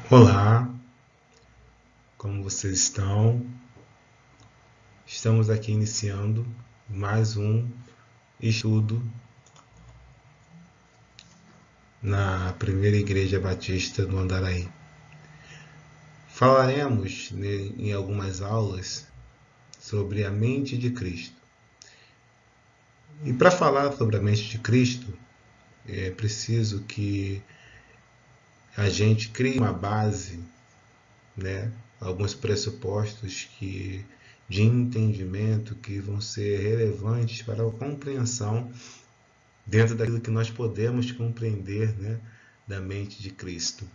Olá, como vocês estão? Estamos aqui iniciando mais um estudo na Primeira Igreja Batista do Andaraí. Falaremos em algumas aulas sobre a mente de Cristo. E para falar sobre a mente de Cristo, é preciso que a gente crie uma base, alguns pressupostos de entendimento que vão ser relevantes para a compreensão dentro daquilo que nós podemos compreender, da mente de Cristo.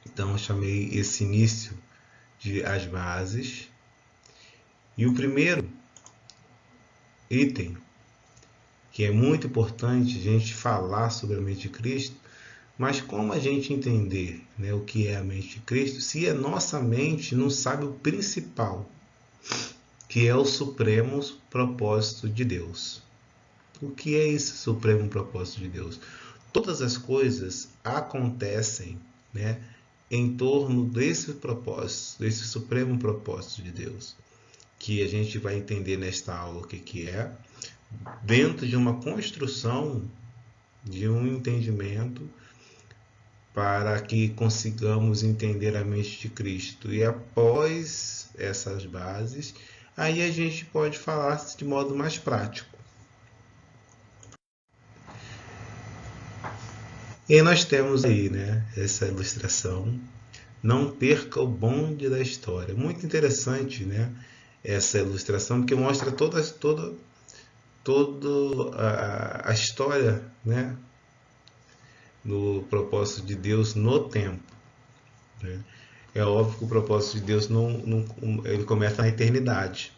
Então eu chamei esse início de as bases. E o primeiro item, que é muito importante a gente falar sobre a mente de Cristo, mas como a gente entender, o que é a mente de Cristo, se a nossa mente não sabe o principal, que é o supremo propósito de Deus. O que é esse supremo propósito de Deus? Todas as coisas acontecem, em torno desse propósito, desse supremo propósito de Deus, que a gente vai entender nesta aula o que é, dentro de uma construção de um entendimento para que consigamos entender a mente de Cristo. E após essas bases, aí a gente pode falar de modo mais prático. E nós temos aí, essa ilustração. Não perca o bonde da história. Muito interessante, essa ilustração, porque mostra toda a história, do propósito de Deus no tempo. É óbvio que o propósito de Deus ele começa na eternidade.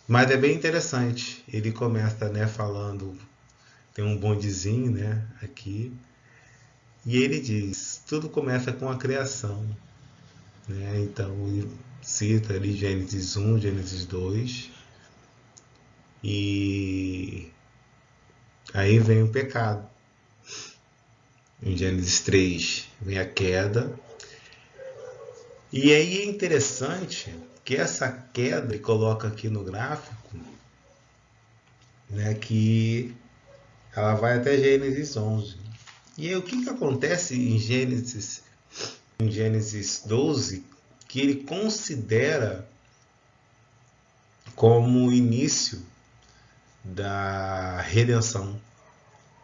Mas é bem interessante. Ele começa, falando, tem um bondezinho, aqui, e ele diz: tudo começa com a criação. Então ele cita ali Gênesis 1, Gênesis 2, e aí vem o pecado. Em Gênesis 3 vem a queda. E aí é interessante que essa queda, ele coloca aqui no gráfico, que ela vai até Gênesis 11. E aí o que acontece em Gênesis 12, que ele considera como o início da redenção.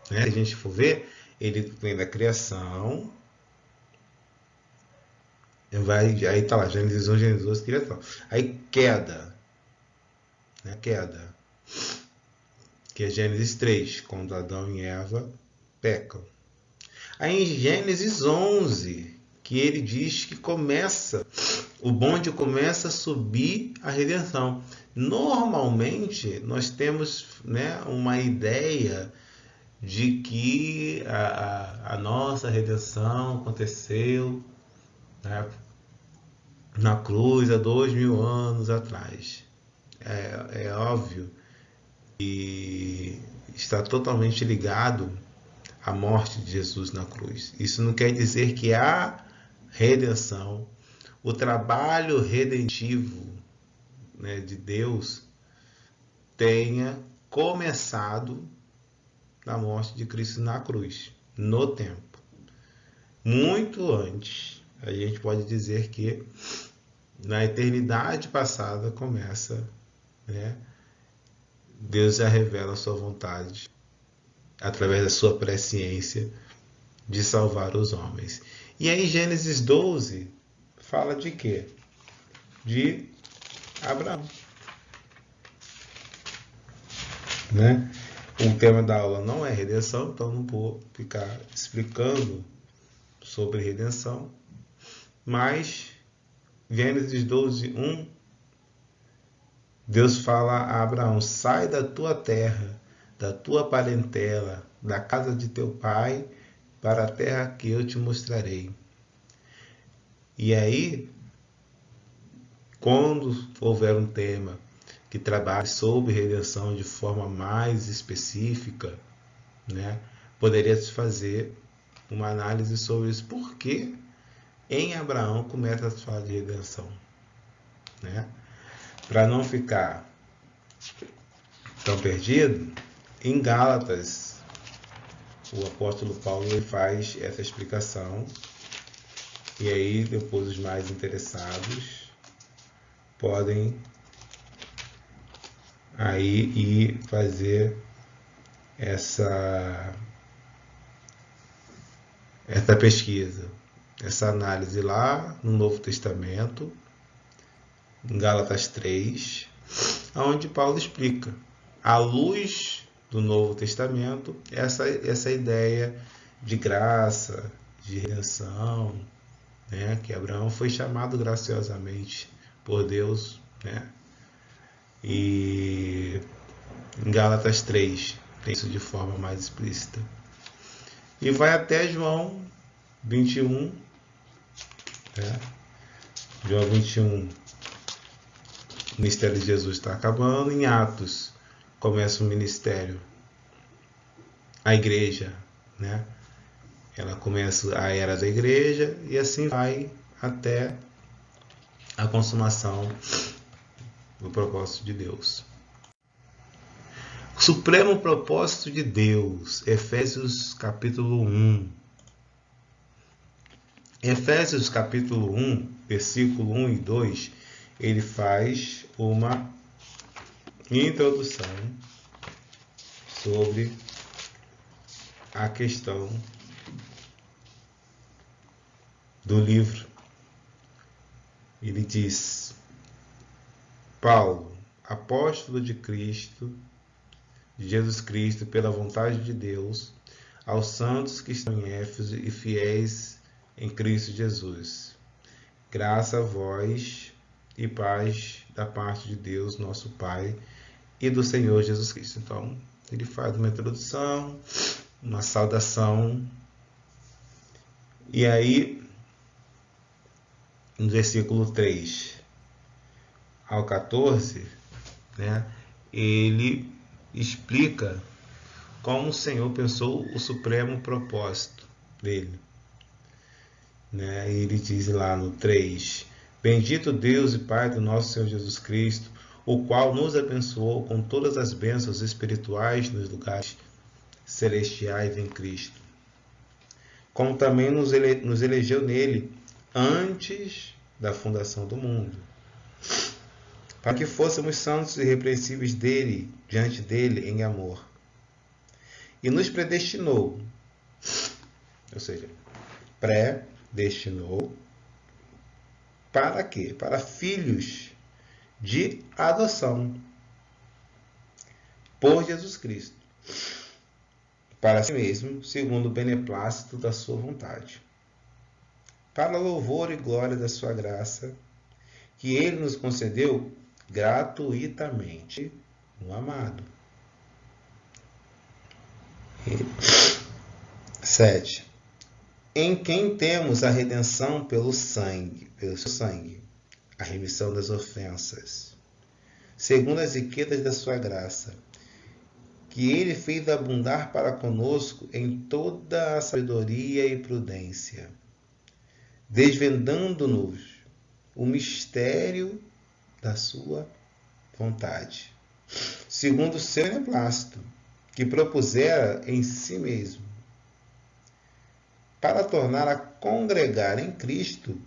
Se a gente for ver, ele vem da criação, aí tá lá, Gênesis 1, Gênesis 12, criação. Aí queda, queda, que é Gênesis 3, quando Adão e Eva pecam. Aí em Gênesis 11, que ele diz que o bonde começa a subir a redenção. Normalmente, nós temos uma ideia de que a nossa redenção aconteceu na cruz há 2000 anos atrás. É óbvio que está totalmente ligado à morte de Jesus na cruz. Isso não quer dizer que a redenção, o trabalho redentivo de Deus tenha começado na morte de Cristo na cruz, no tempo. Muito antes, a gente pode dizer que na eternidade passada começa, Deus já revela a sua vontade através da sua presciência de salvar os homens. E aí Gênesis 12 fala de quê? De Abraão. O tema da aula não é redenção, então não vou ficar explicando sobre redenção. Mas Gênesis 12, 1, Deus fala a Abraão: sai da tua terra, da tua parentela, da casa de teu pai, para a terra que eu te mostrarei. E aí, quando houver um tema que trabalhe sobre redenção de forma mais específica, poderia se fazer uma análise sobre isso. Por que em Abraão começa a falar de redenção? Né? Para não ficar tão perdido, em Gálatas, o apóstolo Paulo ele faz essa explicação. E aí, depois, os mais interessados podem aí ir fazer essa pesquisa, essa análise lá no Novo Testamento, em Gálatas 3, onde Paulo explica, à luz do Novo Testamento, essa ideia de graça, de redenção, né? Que Abraão foi chamado graciosamente por Deus, né? E em Gálatas 3 tem isso de forma mais explícita. E vai até João 21, né? João 21, o ministério de Jesus está acabando. Em Atos começa o ministério, a igreja, né? Ela começa a era da igreja e assim vai até a consumação do propósito de Deus. O supremo propósito de Deus, Efésios capítulo 1. Efésios capítulo 1, versículo 1 e 2, ele faz uma introdução sobre a questão do livro. Ele diz: Paulo, apóstolo de Cristo, de Jesus Cristo, pela vontade de Deus, aos santos que estão em Éfeso e fiéis em Cristo Jesus. Graça a vós e paz da parte de Deus, nosso Pai, e do Senhor Jesus Cristo. Então, ele faz uma introdução, uma saudação, e aí, no versículo 3 ao 14, né, ele explica como o Senhor pensou o supremo propósito dele. Né? Ele diz lá no 3, bendito Deus e Pai do nosso Senhor Jesus Cristo, o qual nos abençoou com todas as bênçãos espirituais nos lugares celestiais em Cristo, como também nos elegeu nele antes da fundação do mundo, para que fôssemos santos e irrepreensíveis diante dele em amor. E nos predestinou, ou seja, predestinou, para quê? Para filhos de adoção, por Jesus Cristo, para si mesmo, segundo o beneplácito da sua vontade, para louvor e glória da sua graça, que ele nos concedeu gratuitamente no amado. 7. Em quem temos a redenção pelo seu sangue, a remissão das ofensas, segundo as riquezas da sua graça, que ele fez abundar para conosco em toda a sabedoria e prudência, desvendando-nos o mistério da sua vontade, segundo o seu beneplácito, que propusera em si mesmo, para tornar a congregar em Cristo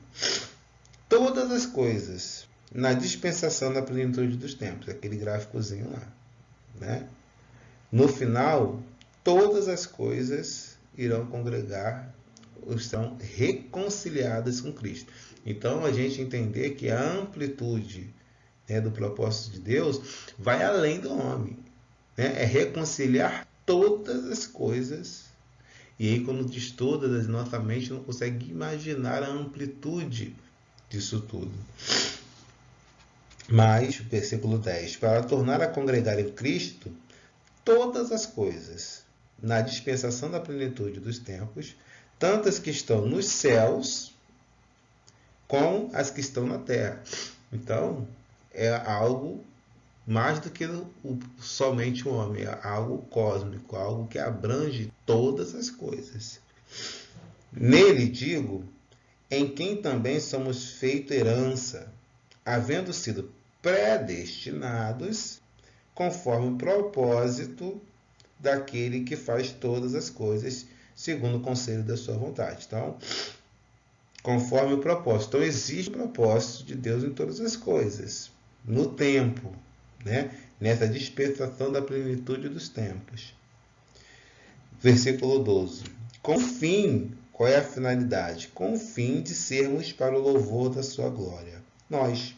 todas as coisas, na dispensação da plenitude dos tempos, aquele gráficozinho lá, né? No final, todas as coisas irão congregar, estão reconciliadas com Cristo. Então, a gente entender que a amplitude, né, do propósito de Deus vai além do homem, né? É reconciliar todas as coisas. E aí, quando diz todas, a nossa mente não consegue imaginar a amplitude disso tudo. Mas, versículo 10, para tornar a congregar em Cristo todas as coisas, na dispensação da plenitude dos tempos, tanto as que estão nos céus, como as que estão na terra. Então, é algo mais do que somente o homem, é algo cósmico, algo que abrange todas as coisas. Nele digo, em quem também somos feito herança, havendo sido predestinados conforme o propósito daquele que faz todas as coisas segundo o conselho da sua vontade. Então, conforme o propósito. Então, existe o propósito de Deus em todas as coisas, no tempo, né? Nessa dispensação da plenitude dos tempos. Versículo 12. Com o fim, qual é a finalidade? Com o fim de sermos para o louvor da sua glória. Nós,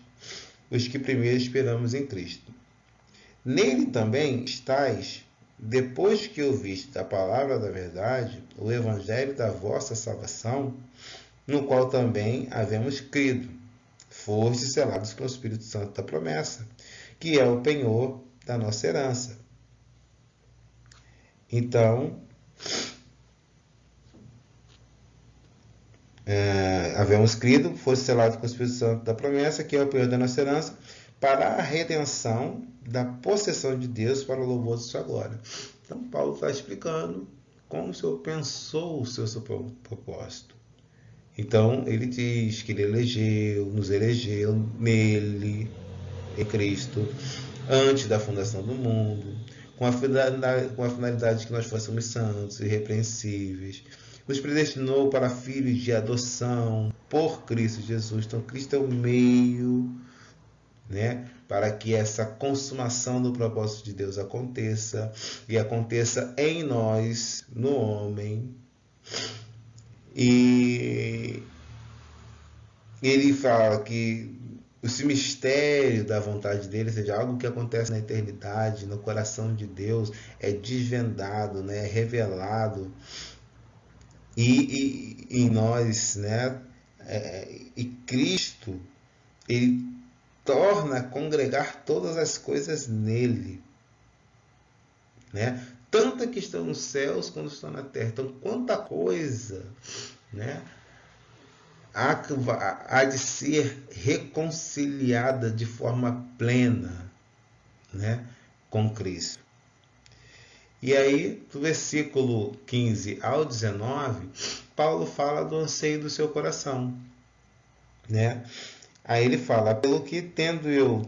os que primeiro esperamos em Cristo. Nele também estáis, depois que ouviste a palavra da verdade, o evangelho da vossa salvação, no qual também havemos crido, fostes selados com o Espírito Santo da promessa, que é o penhor da nossa herança. Então, havemos crido, foste selados com o Espírito Santo da promessa, que é o penhor da nossa herança, para a redenção da possessão de Deus para o louvor de sua glória. Então, Paulo está explicando como o Senhor pensou o seu propósito. Então, ele diz que ele nos elegeu nele, em Cristo, antes da fundação do mundo, com a finalidade de que nós fôssemos santos, irrepreensíveis. Nos predestinou para filhos de adoção por Cristo Jesus. Então, Cristo é o meio, né, para que essa consumação do propósito de Deus aconteça, e aconteça em nós, no homem. E ele fala que esse mistério da vontade dele, ou seja, algo que acontece na eternidade, no coração de Deus, é desvendado, né, é revelado e em nós, né, e Cristo, ele torna a congregar todas as coisas nele, né? Tanto que estão nos céus quanto estão na terra. Então, quanta coisa, né, há de ser reconciliada de forma plena, né, com Cristo. E aí, do versículo 15 ao 19, Paulo fala do anseio do seu coração, né? Aí ele fala, pelo que tendo eu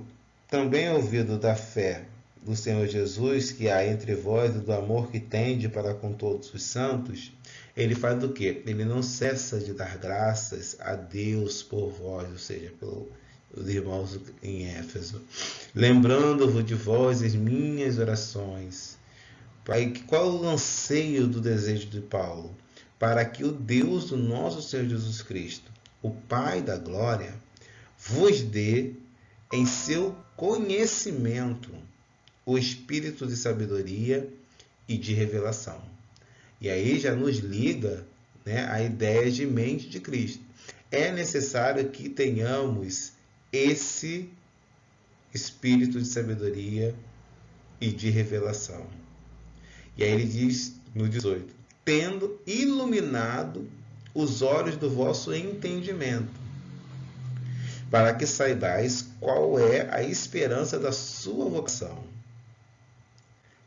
também ouvido da fé do Senhor Jesus, que há entre vós, e do amor que tende para com todos os santos, ele faz do quê? Ele não cessa de dar graças a Deus por vós, ou seja, pelos irmãos em Éfeso, lembrando-vos de vós as minhas orações. Qual é o anseio do desejo de Paulo? Para que o Deus do nosso Senhor Jesus Cristo, o Pai da glória, vos dê em seu conhecimento o espírito de sabedoria e de revelação. E aí já nos liga, né, a ideia de mente de Cristo. É necessário que tenhamos esse espírito de sabedoria e de revelação. E aí ele diz no 18, tendo iluminado os olhos do vosso entendimento, para que saibais qual é a esperança da sua vocação,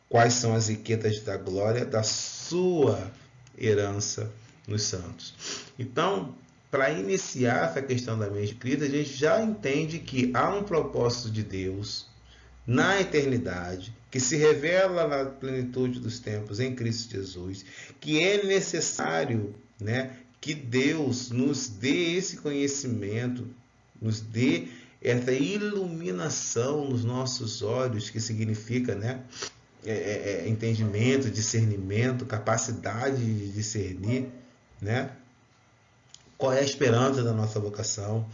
quais são as riquezas da glória da sua herança nos santos. Então, para iniciar essa questão da mente de Cristo, a gente já entende que há um propósito de Deus na eternidade, que se revela na plenitude dos tempos em Cristo Jesus, que é necessário, né, que Deus nos dê esse conhecimento, nos dê essa iluminação nos nossos olhos, que significa, né, entendimento, discernimento, capacidade de discernir, né, qual é a esperança da nossa vocação.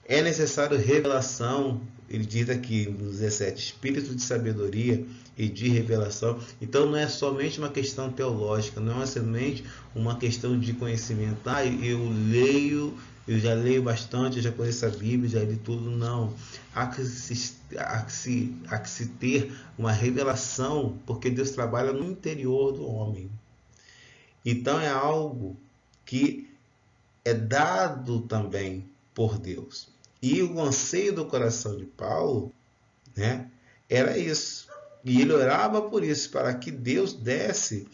É necessário revelação, ele diz aqui no 17, espírito de sabedoria e de revelação. Então não é somente uma questão teológica, não é somente uma questão de conhecimento. Eu já leio bastante, eu já conheço a Bíblia, já li tudo. Não. Há que se ter uma revelação, porque Deus trabalha no interior do homem. Então é algo que é dado também por Deus. E o anseio do coração de Paulo, né, era isso. E ele orava por isso, para que Deus desse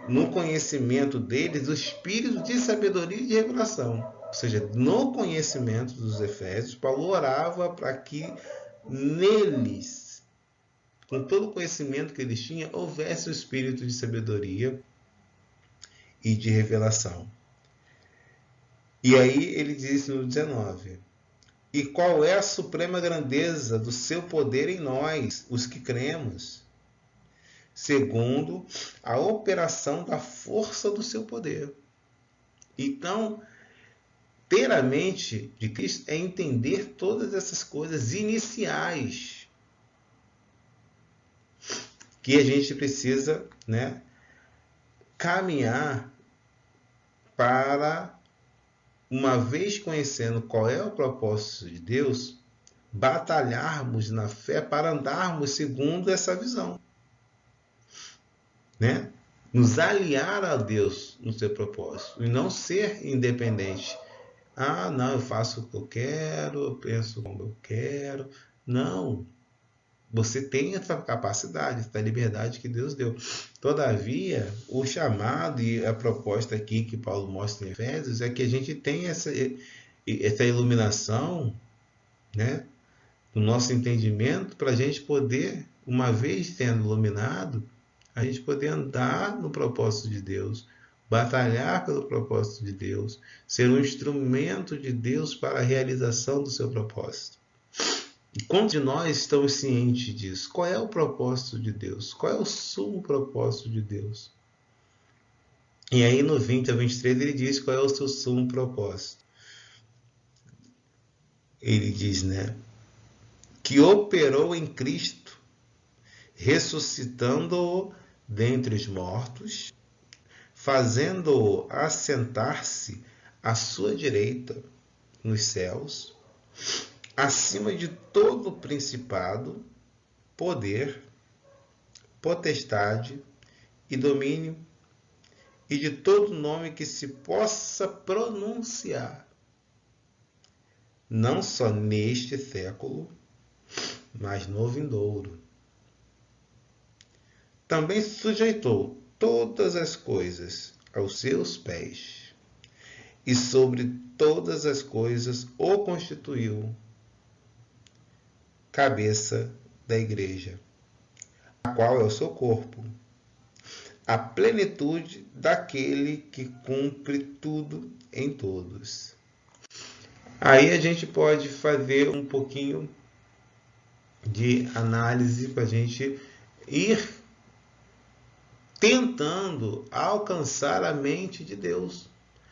no conhecimento deles o espírito de sabedoria e de revelação. Ou seja, no conhecimento dos Efésios, Paulo orava para que neles, com todo o conhecimento que eles tinham, houvesse o espírito de sabedoria e de revelação. E aí ele diz no 19: e qual é a suprema grandeza do seu poder em nós, os que cremos, segundo a operação da força do seu poder. Então, ter a mente de Cristo é entender todas essas coisas iniciais que a gente precisa, né, caminhar para, uma vez conhecendo qual é o propósito de Deus, batalharmos na fé para andarmos segundo essa visão, né? Nos aliar a Deus no seu propósito e não ser independente. Ah, não, eu faço o que eu quero, eu penso como eu quero. Não. Você tem essa capacidade, essa liberdade que Deus deu. Todavia, o chamado e a proposta aqui que Paulo mostra em Efésios é que a gente tenha essa iluminação, né, no nosso entendimento, para a gente poder, uma vez sendo iluminado, a gente poder andar no propósito de Deus, batalhar pelo propósito de Deus, ser um instrumento de Deus para a realização do seu propósito. E quantos de nós estamos cientes disso? Qual é o propósito de Deus? Qual é o sumo propósito de Deus? E aí no 20 a 23 ele diz qual é o seu sumo propósito. Ele diz, né, que operou em Cristo, ressuscitando-o dentre os mortos, fazendo-o assentar-se à sua direita nos céus, acima de todo principado, poder, potestade e domínio, e de todo nome que se possa pronunciar, não só neste século, mas no vindouro. Também sujeitou todas as coisas aos seus pés, e sobre todas as coisas o constituiu cabeça da igreja, a qual é o seu corpo, a plenitude daquele que cumpre tudo em todos. Aí a gente pode fazer um pouquinho de análise para a gente ir tentando alcançar a mente de Deus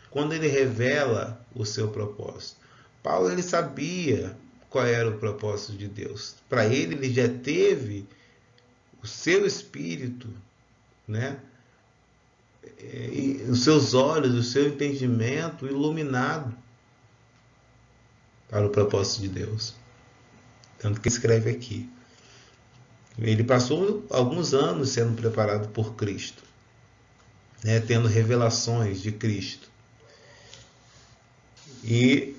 quando ele revela o seu propósito. Paulo, ele sabia qual era o propósito de Deus. Para ele, ele já teve o seu espírito, né, e os seus olhos, o seu entendimento iluminado para o propósito de Deus. Tanto que escreve aqui. Ele passou alguns anos sendo preparado por Cristo, né, tendo revelações de Cristo. E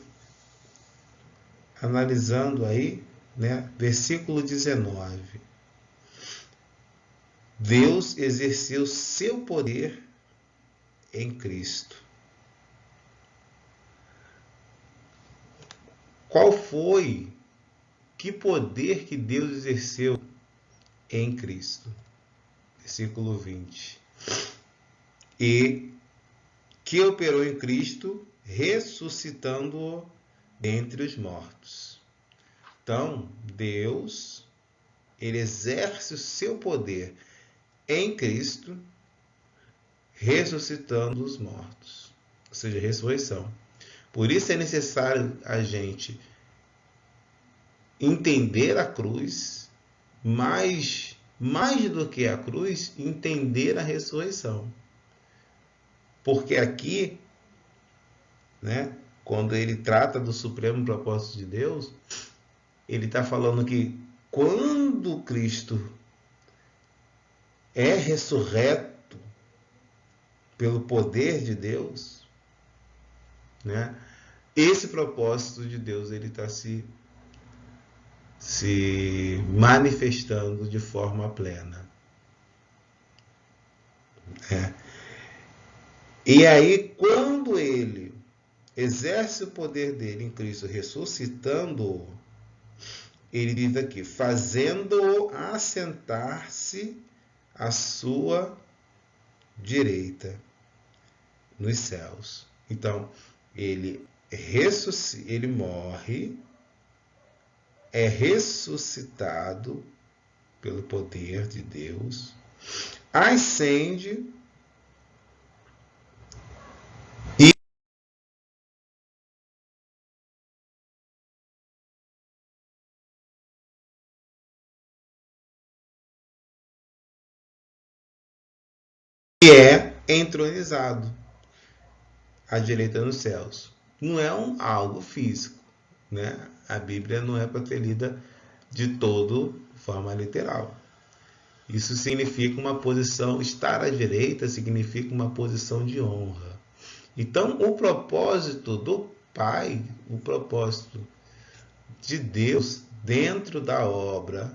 analisando aí, né, versículo 19. Deus exerceu seu poder em Cristo. Qual foi, que poder que Deus exerceu em Cristo? Versículo 20. E que operou em Cristo, ressuscitando-o dentre os mortos. Então, Deus, ele exerce o seu poder em Cristo, ressuscitando os mortos. Ou seja, ressurreição. Por isso é necessário a gente entender a cruz, mais do que a cruz, entender a ressurreição. Porque aqui, né, quando ele trata do supremo propósito de Deus, ele está falando que quando Cristo é ressurreto pelo poder de Deus, né, esse propósito de Deus ele está se manifestando de forma plena. E aí, quando ele exerce o poder dele em Cristo, ressuscitando-o, ele diz aqui, fazendo-o assentar-se à sua direita nos céus. Então, ele ele morre, é ressuscitado pelo poder de Deus, ascende e é entronizado à direita nos céus. Não é algo físico, né? A Bíblia não é para ser lida de forma literal. Isso significa uma posição, estar à direita significa uma posição de honra. Então, o propósito do Pai, o propósito de Deus dentro da obra,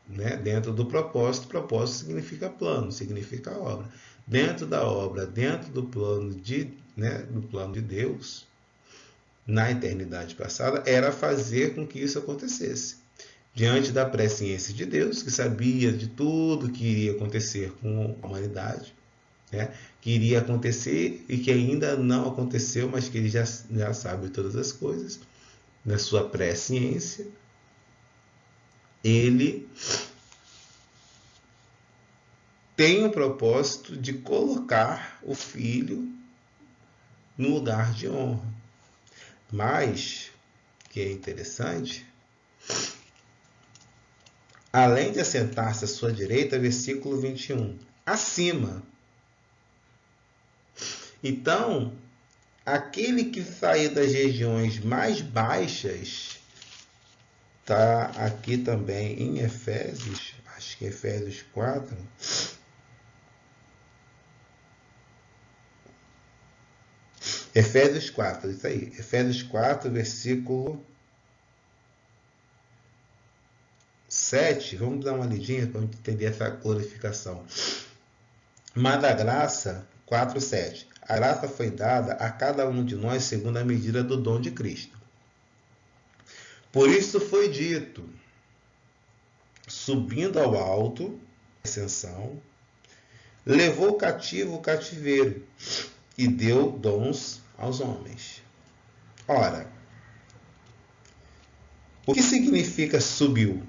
né? Dentro do propósito significa plano, significa obra. Dentro da obra, dentro do plano do plano de Deus, na eternidade passada, era fazer com que isso acontecesse. Diante da presciência de Deus, que sabia de tudo que iria acontecer com a humanidade, né? Que iria acontecer e que ainda não aconteceu, mas que ele já sabe todas as coisas, na sua presciência, ele tem o propósito de colocar o filho no lugar de honra. Mas, que é interessante, além de assentar-se à sua direita, versículo 21, acima. Então, aquele que saiu das regiões mais baixas, está aqui também em Efésios, acho que é Efésios 4, Efésios 4, isso aí. Efésios 4, versículo 7. Vamos dar uma lidinha para entender essa glorificação. Mas a graça, 4, 7. A graça foi dada a cada um de nós segundo a medida do dom de Cristo. Por isso foi dito, subindo ao alto, ascensão, levou cativo o cativeiro e deu dons aos homens. Ora, o que significa subiu?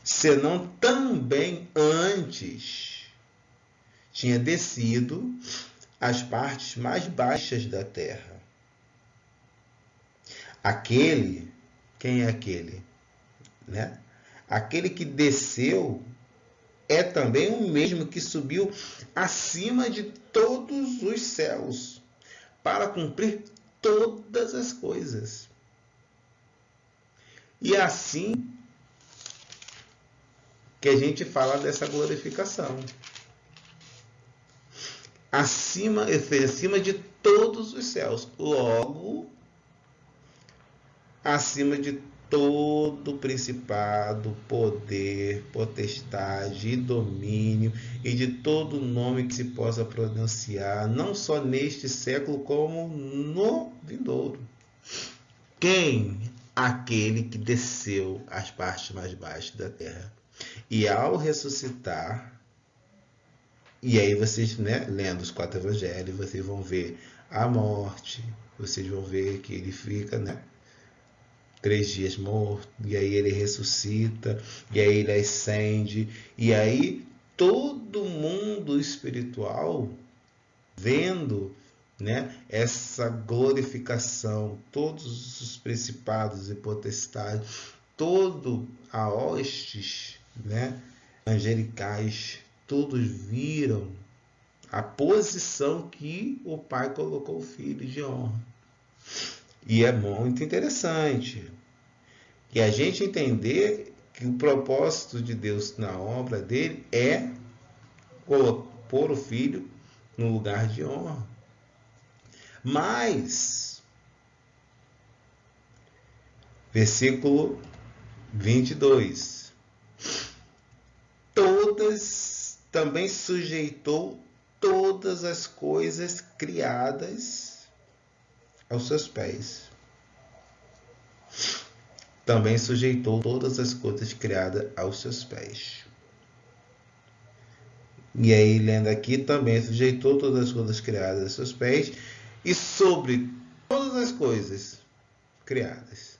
Senão também antes tinha descido às partes mais baixas da terra. Aquele, quem é aquele? Né? Aquele que desceu é também o mesmo que subiu acima de todos os céus para cumprir todas as coisas. E assim que a gente fala dessa glorificação. Acima de todos os céus. Logo, acima de todo principado, poder, potestade e domínio e de todo nome que se possa pronunciar, não só neste século, como no vindouro. Quem? Aquele que desceu às partes mais baixas da terra. E ao ressuscitar, e aí vocês, lendo os 4 evangelhos, vocês vão ver a morte, vocês vão ver que ele fica, 3 dias morto, e aí ele ressuscita, e aí ele ascende, e aí todo mundo espiritual vendo, essa glorificação, todos os principados e potestades, todo a hostes, angelicais, todos viram a posição que o Pai colocou o Filho de honra. E é muito interessante que a gente entender que o propósito de Deus na obra dele é pôr o Filho no lugar de honra. Mas, versículo 22, todas também sujeitou todas as coisas criadas aos seus pés. Também sujeitou todas as coisas criadas aos seus pés. E aí, lendo aqui, também sujeitou todas as coisas criadas aos seus pés, e sobre todas as coisas criadas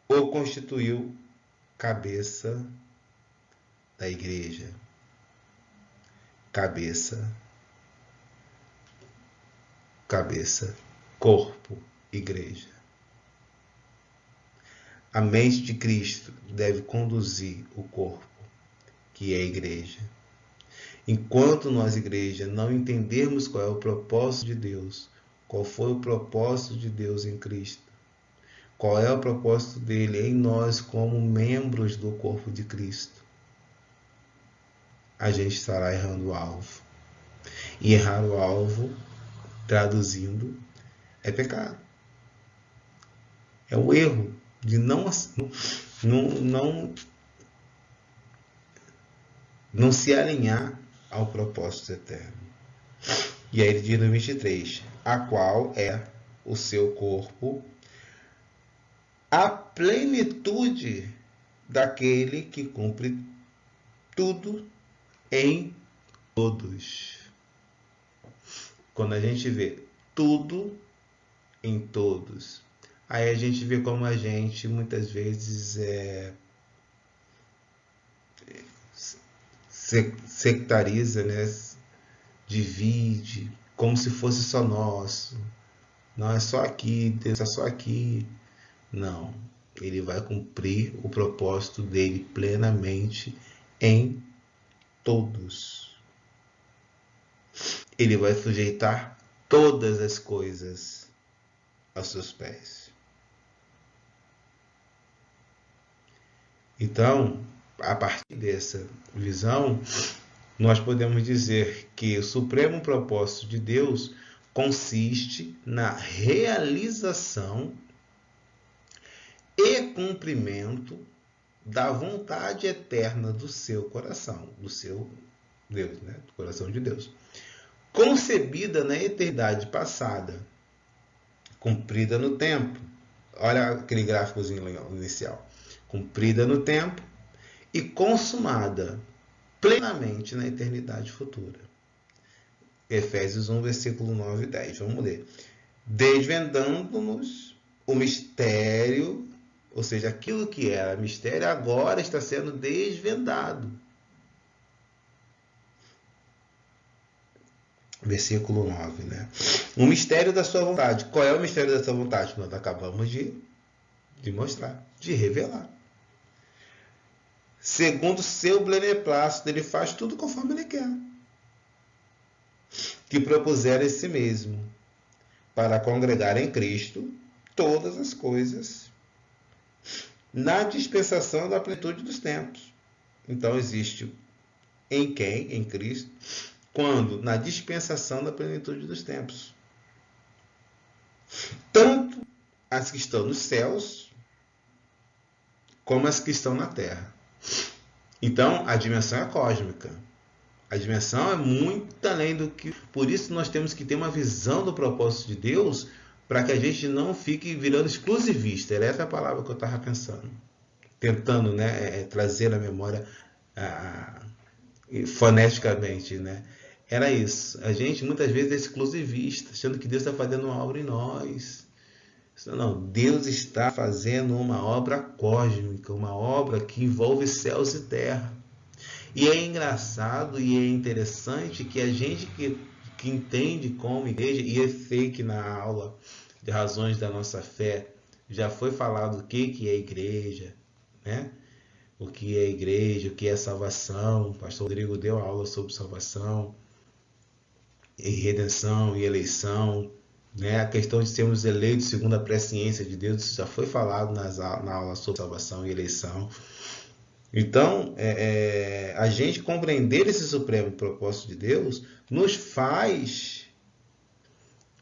o constituiu cabeça da igreja. Cabeça, corpo, igreja. A mente de Cristo deve conduzir o corpo, que é a igreja. Enquanto nós, igreja, não entendermos qual é o propósito de Deus, qual foi o propósito de Deus em Cristo, qual é o propósito dele em nós como membros do corpo de Cristo, a gente estará errando o alvo. E errar o alvo, traduzindo, é pecado. É o erro de não se alinhar ao propósito eterno. E aí ele diz no 23, a qual é o seu corpo, a plenitude daquele que cumpre tudo em todos. Quando a gente vê tudo em todos, aí a gente vê como a gente muitas vezes sectariza, né? Divide, como se fosse só nosso. Não é só aqui, Deus é só aqui. Não, ele vai cumprir o propósito dele plenamente em todos. Ele vai sujeitar todas as coisas aos seus pés. Então, a partir dessa visão, nós podemos dizer que o supremo propósito de Deus consiste na realização e cumprimento da vontade eterna do seu coração, do seu Deus, né? Do coração de Deus. Concebida na eternidade passada, cumprida no tempo. Olha aquele gráficozinho inicial. Cumprida no tempo e consumada plenamente na eternidade futura. Efésios 1, versículo 9 e 10. Vamos ler. Desvendando-nos o mistério, ou seja, aquilo que era mistério agora está sendo desvendado. Versículo 9, né? O mistério da sua vontade. Qual é o mistério da sua vontade? Nós acabamos de mostrar, de revelar. Segundo seu beneplácito, ele faz tudo conforme ele quer. Que propusera em si mesmo, para congregar em Cristo todas as coisas, na dispensação da plenitude dos tempos. Então existe em quem? Em Cristo. Quando? Na dispensação da plenitude dos tempos. Tanto as que estão nos céus, como as que estão na terra. Então, a dimensão é cósmica. A dimensão é muito além do que... Por isso, nós temos que ter uma visão do propósito de Deus, para que a gente não fique virando exclusivista. Essa é a palavra que eu estava pensando. Tentando, né, trazer na memória foneticamente, né? Era isso. A gente muitas vezes é exclusivista, achando que Deus está fazendo uma obra em nós. Não, Deus está fazendo uma obra cósmica, uma obra que envolve céus e terra. E é engraçado e é interessante que a gente que entende como igreja, e eu sei que na aula de razões da nossa fé já foi falado o que é igreja, né? O que é igreja, o que é salvação. O pastor Rodrigo deu aula sobre salvação, e redenção e eleição, né? A questão de sermos eleitos segundo a presciência de Deus, isso já foi falado na aula sobre salvação e eleição. Então, a gente compreender esse supremo propósito de Deus nos faz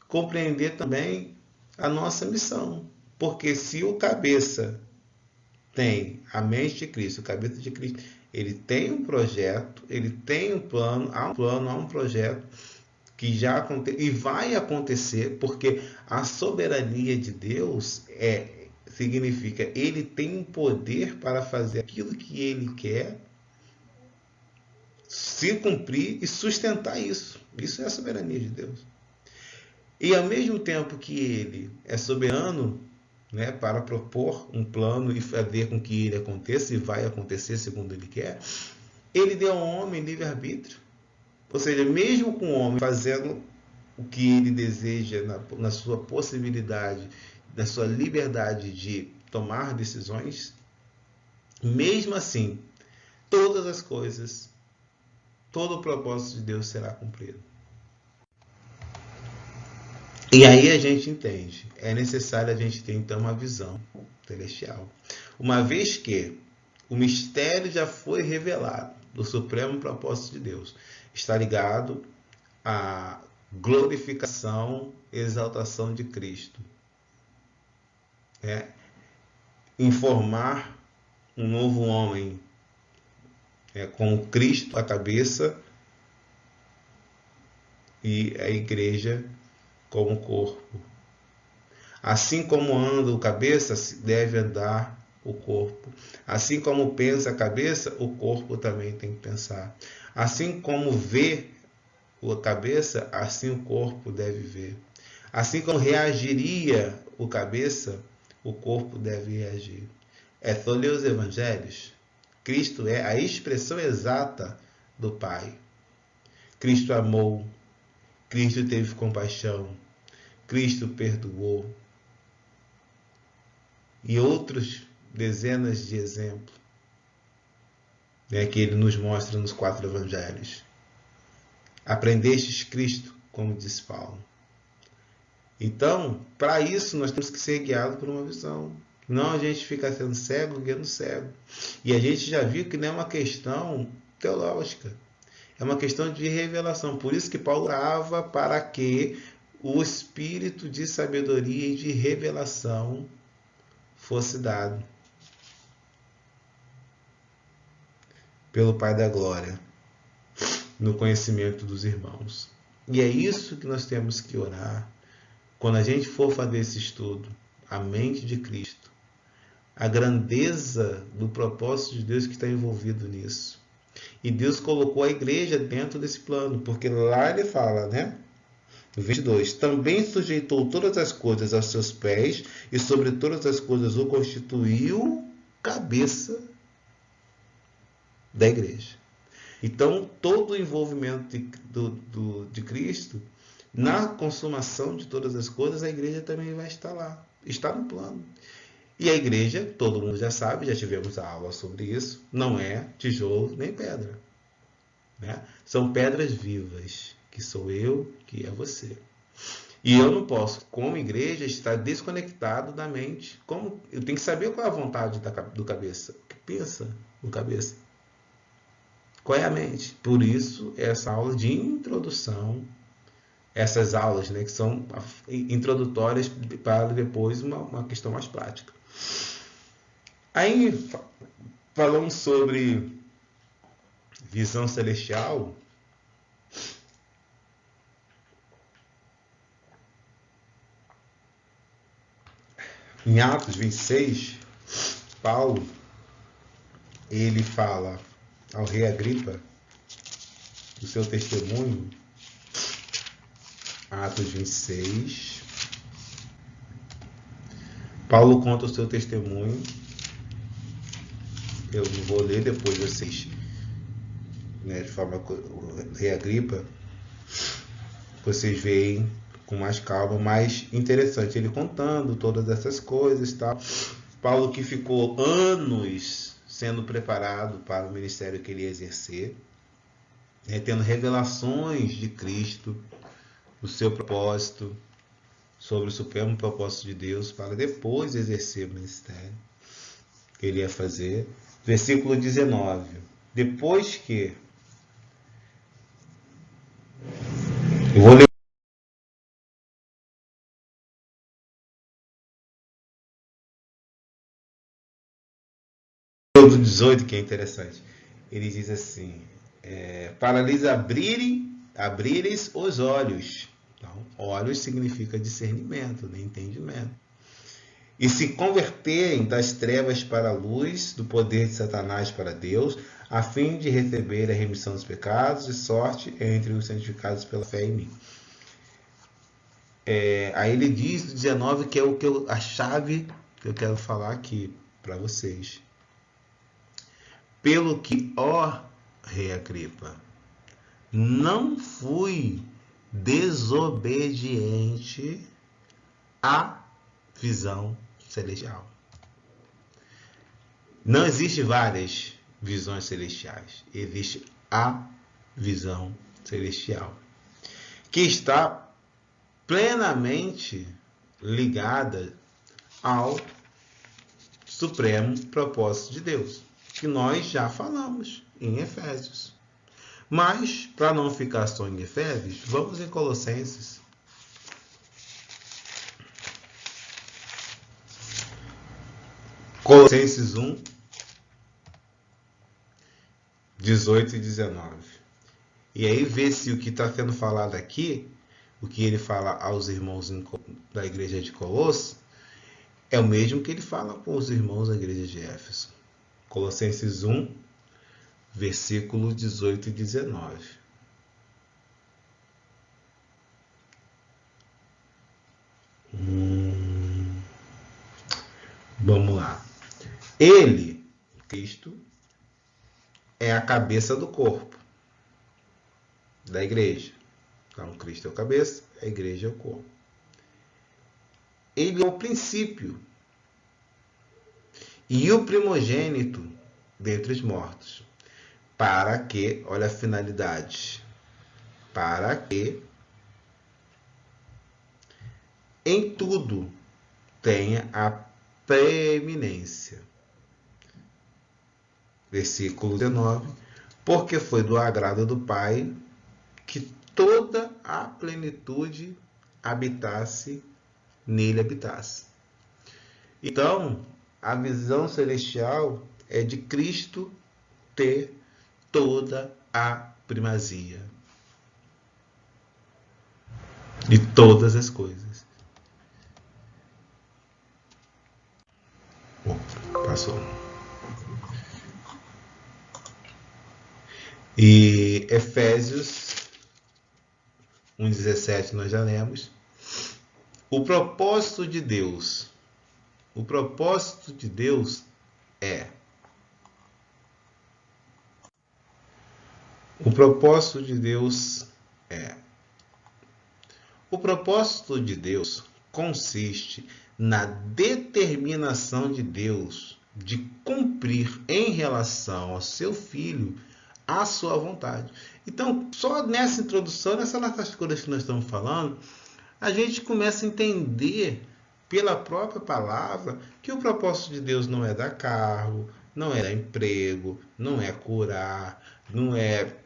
compreender também a nossa missão. Porque se o cabeça tem a mente de Cristo, o cabeça de Cristo, Ele tem um projeto, ele tem um plano, há um projeto que já acontece e vai acontecer, porque a soberania de Deus significa ele tem um poder para fazer aquilo que ele quer, se cumprir e sustentar isso. Isso é a soberania de Deus. E ao mesmo tempo que ele é soberano, né, para propor um plano e fazer com que ele aconteça, e vai acontecer segundo ele quer, ele deu ao homem livre-arbítrio. Ou seja, mesmo com o homem fazendo o que ele deseja na sua possibilidade, na sua liberdade de tomar decisões, mesmo assim, todas as coisas, todo o propósito de Deus será cumprido. E aí a gente entende, é necessário a gente ter então uma visão celestial. Uma vez que o mistério já foi revelado do supremo propósito de Deus, está ligado à glorificação e exaltação de Cristo. Informar um novo homem com Cristo a cabeça e a igreja como corpo. Assim como anda o cabeça, deve andar o corpo. Assim como pensa a cabeça, o corpo também tem que pensar. Assim como vê a cabeça, assim o corpo deve ver. Assim como reagiria o cabeça, o corpo deve reagir. É só ler os evangelhos. Cristo é a expressão exata do Pai. Cristo amou, Cristo teve compaixão, Cristo perdoou. E outros dezenas de exemplos que ele nos mostra nos 4 evangelhos. Aprendestes Cristo, como diz Paulo. Então, para isso, nós temos que ser guiados por uma visão. Não a gente fica sendo cego, guiando cego. E a gente já viu que não é uma questão teológica. É uma questão de revelação. Por isso que Paulo orava para que o espírito de sabedoria e de revelação fosse dado pelo Pai da Glória no conhecimento dos irmãos. E é isso que nós temos que orar quando a gente for fazer esse estudo, a mente de Cristo, a grandeza do propósito de Deus que está envolvido nisso. E Deus colocou a igreja dentro desse plano, porque lá ele fala, no 22, também sujeitou todas as coisas aos seus pés e sobre todas as coisas o constituiu cabeça da igreja. Então, todo o envolvimento de Cristo, na consumação de todas as coisas, a igreja também vai estar lá, está no plano. E a igreja, todo mundo já sabe, já tivemos a aula sobre isso, não é tijolo nem pedra. São pedras vivas, que sou eu, que é você. E eu não posso, como igreja, estar desconectado da mente. Eu tenho que saber qual é a vontade do cabeça. O que pensa no cabeça? Qual é a mente? Por isso, essa aula de introdução, essas aulas que são introdutórias para depois uma questão mais prática. Aí, falamos sobre visão celestial. Em Atos 26, Paulo, ele fala ao rei Agripa do seu testemunho. Atos 26. Paulo conta o seu testemunho. Eu não vou ler, depois vocês, de forma o rei Agripa, vocês veem com mais calma, mais interessante. Ele contando todas essas coisas, tal. Paulo que ficou anos sendo preparado para o ministério que ele ia exercer, tendo revelações de Cristo, do seu propósito, sobre o supremo propósito de Deus, para depois exercer o ministério que ele ia fazer. Versículo 19. Depois que... Eu vou ler o 18, que é interessante. ele diz assim, para lhes abrires os olhos. Então, olhos significa discernimento, né? Entendimento. E se converterem das trevas para a luz, do poder de Satanás para Deus, a fim de receber a remissão dos pecados e sorte entre os santificados pela fé em mim. Aí ele diz no 19, que é a chave que eu quero falar aqui para vocês. Pelo que, ó rei Agripa, não fui desobediente à visão celestial. Não existe várias visões celestiais. Existe a visão celestial, que está plenamente ligada ao supremo propósito de Deus, que nós já falamos em Efésios. Mas, para não ficar só em Efésios, vamos em Colossenses. Colossenses 1, 18 e 19. E aí vê se o que está sendo falado aqui, o que ele fala aos irmãos da igreja de Colosso, é o mesmo que ele fala com os irmãos da igreja de Éfeso. Colossenses 1, versículo 18 e 19. Vamos lá. Ele, Cristo, é a cabeça do corpo, da igreja. Então, Cristo é a cabeça, a igreja é o corpo. Ele é o princípio e o primogênito dentre os mortos. Para que, olha a finalidade, para que em tudo tenha a preeminência. Versículo 19. Porque foi do agrado do Pai que toda a plenitude nele habitasse. Então, a visão celestial é de Cristo ter toda a primazia de todas as coisas. Passou. E Efésios 1,17 nós já lemos. O propósito de Deus é O propósito de Deus consiste na determinação de Deus de cumprir em relação ao seu Filho a sua vontade. Então, só nessa introdução, nessas coisas que nós estamos falando, a gente começa a entender pela própria palavra que o propósito de Deus não é dar carro, não é dar emprego, não é curar, não é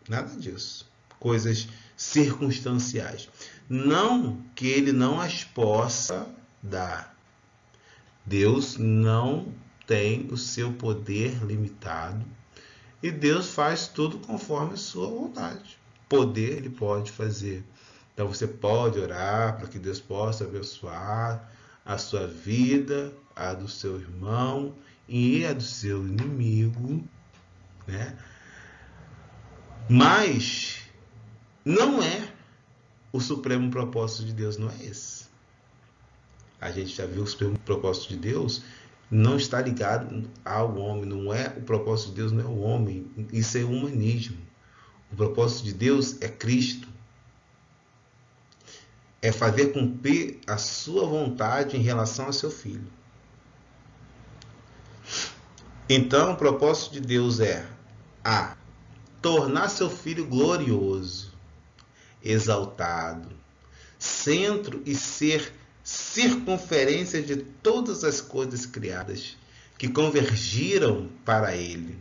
nada disso. Coisas circunstanciais. Não que ele não as possa dar. Deus não tem o seu poder limitado e Deus faz tudo conforme a sua vontade. Poder ele pode fazer. Então você pode orar para que Deus possa abençoar a sua vida, a do seu irmão e a do seu inimigo, né? Mas não é o supremo propósito de Deus, não é esse. A gente já viu o supremo propósito de Deus não está ligado ao homem, não é o propósito de Deus, não é o homem, isso é humanismo. O propósito de Deus é Cristo. É fazer cumprir a sua vontade em relação ao seu filho. Então, o propósito de Deus é tornar seu filho glorioso, exaltado, centro e ser circunferência de todas as coisas criadas que convergiram para ele.